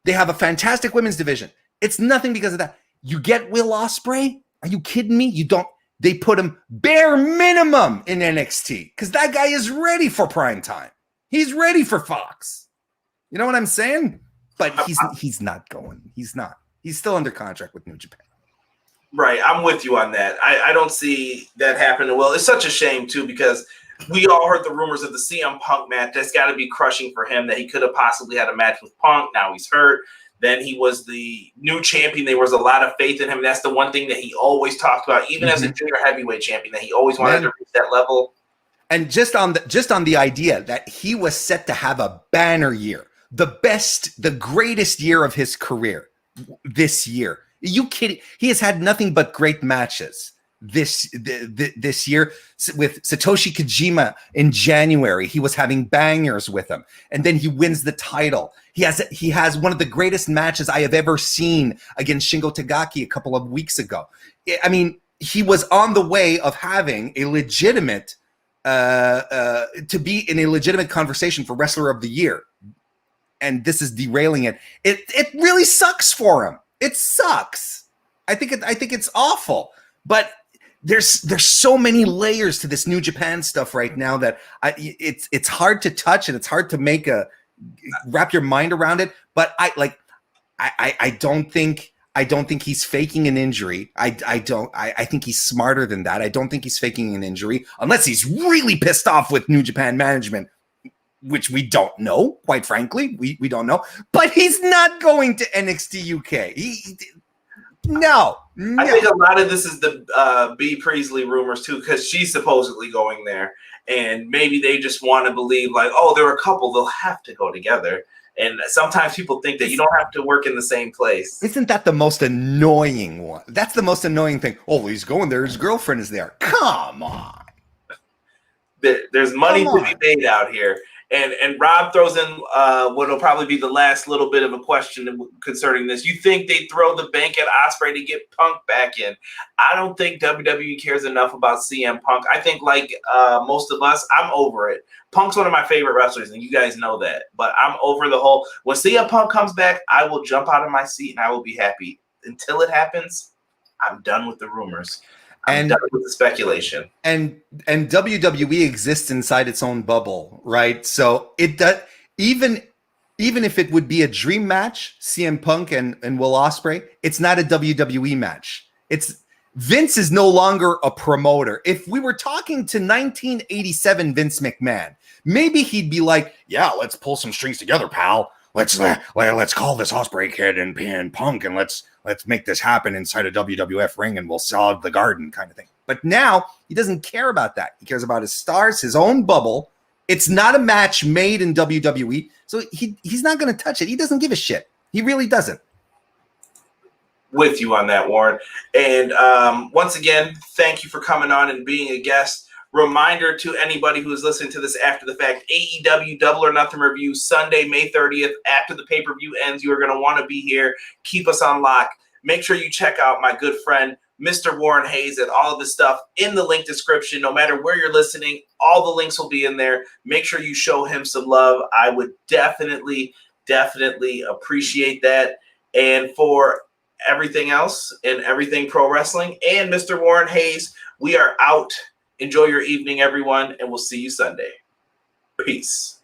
They have a fantastic women's division. It's nothing because of that. You get Will Ospreay? Are you kidding me? You don't. They put him bare minimum in NXT because that guy is ready for prime time. He's ready for Fox. You know what I'm saying? But he's not going. He's not. He's still under contract with New Japan. Right. I'm with you on that. I don't see that happening. Well, it's such a shame, too, because we all heard the rumors of the CM Punk match. That's got to be crushing for him, that he could have possibly had a match with Punk. Now he's hurt. Then he was the new champion. There was a lot of faith in him. That's the one thing that he always talked about, even as a junior heavyweight champion, that he always wanted to reach that level. And just on the idea that he was set to have a banner year, the greatest year of his career this year. Are you kidding? He has had nothing but great matches this year with Satoshi Kojima in January. He was having bangers with him, and then he wins the title. He has one of the greatest matches I have ever seen against Shingo Takagi a couple of weeks ago. I mean, he was on the way of having a legitimate to be in a legitimate conversation for Wrestler of the Year, and this is derailing it. It really sucks for him. It sucks. I think it's awful, but there's so many layers to this New Japan stuff right now that it's hard to touch, and it's hard to wrap your mind around it. But I don't think I don't think he's faking an injury. I think he's smarter than that. I don't think he's faking an injury unless he's really pissed off with New Japan management, which we don't know, quite frankly. We don't know. But he's not going to NXT UK. No. I think a lot of this is the B. Priestley rumors, too, because she's supposedly going there. And maybe they just want to believe, like, oh, they're a couple. They'll have to go together. And sometimes people think that you don't have to work in the same place. Isn't that the most annoying one? That's the most annoying thing. Oh, he's going there. His girlfriend is there. Come on. There's money to be made out here. And Rob throws in what'll probably be the last little bit of a question concerning this. You think they throw the bank at Ospreay to get Punk back in? I don't think WWE cares enough about CM Punk. I think, like most of us, I'm over it. Punk's one of my favorite wrestlers, and you guys know that. But I'm over the whole, when CM Punk comes back, I will jump out of my seat and I will be happy. Until it happens, I'm done with the rumors. I'm done with the speculation. And WWE exists inside its own bubble, right? So it does, even if it would be a dream match, CM Punk and Will Ospreay, it's not a WWE match. It's Vince is no longer a promoter. If we were talking to 1987 Vince McMahon, maybe he'd be like, "Yeah, let's pull some strings together, pal. Let's call this Ospreay kid and Punk, and let's make this happen inside a WWF ring, and we'll sell out the Garden," kind of thing. But now he doesn't care about that. He cares about his stars, his own bubble. It's not a match made in WWE, so he's not going to touch it. He doesn't give a shit. He really doesn't. With you on that, Warren. And once again, thank you for coming on and being a guest. Reminder to anybody who is listening to this after the fact, AEW Double or Nothing review Sunday, May 30th. After the pay-per-view ends, you are going to want to be here. Keep us on lock. Make sure you check out my good friend, Mr. Warren Hayes, and all of this stuff in the link description. No matter where you're listening, all the links will be in there. Make sure you show him some love. I would definitely appreciate that. And for everything else and everything pro wrestling and Mr. Warren Hayes, we are out. Enjoy your evening, everyone, and we'll see you Sunday. Peace.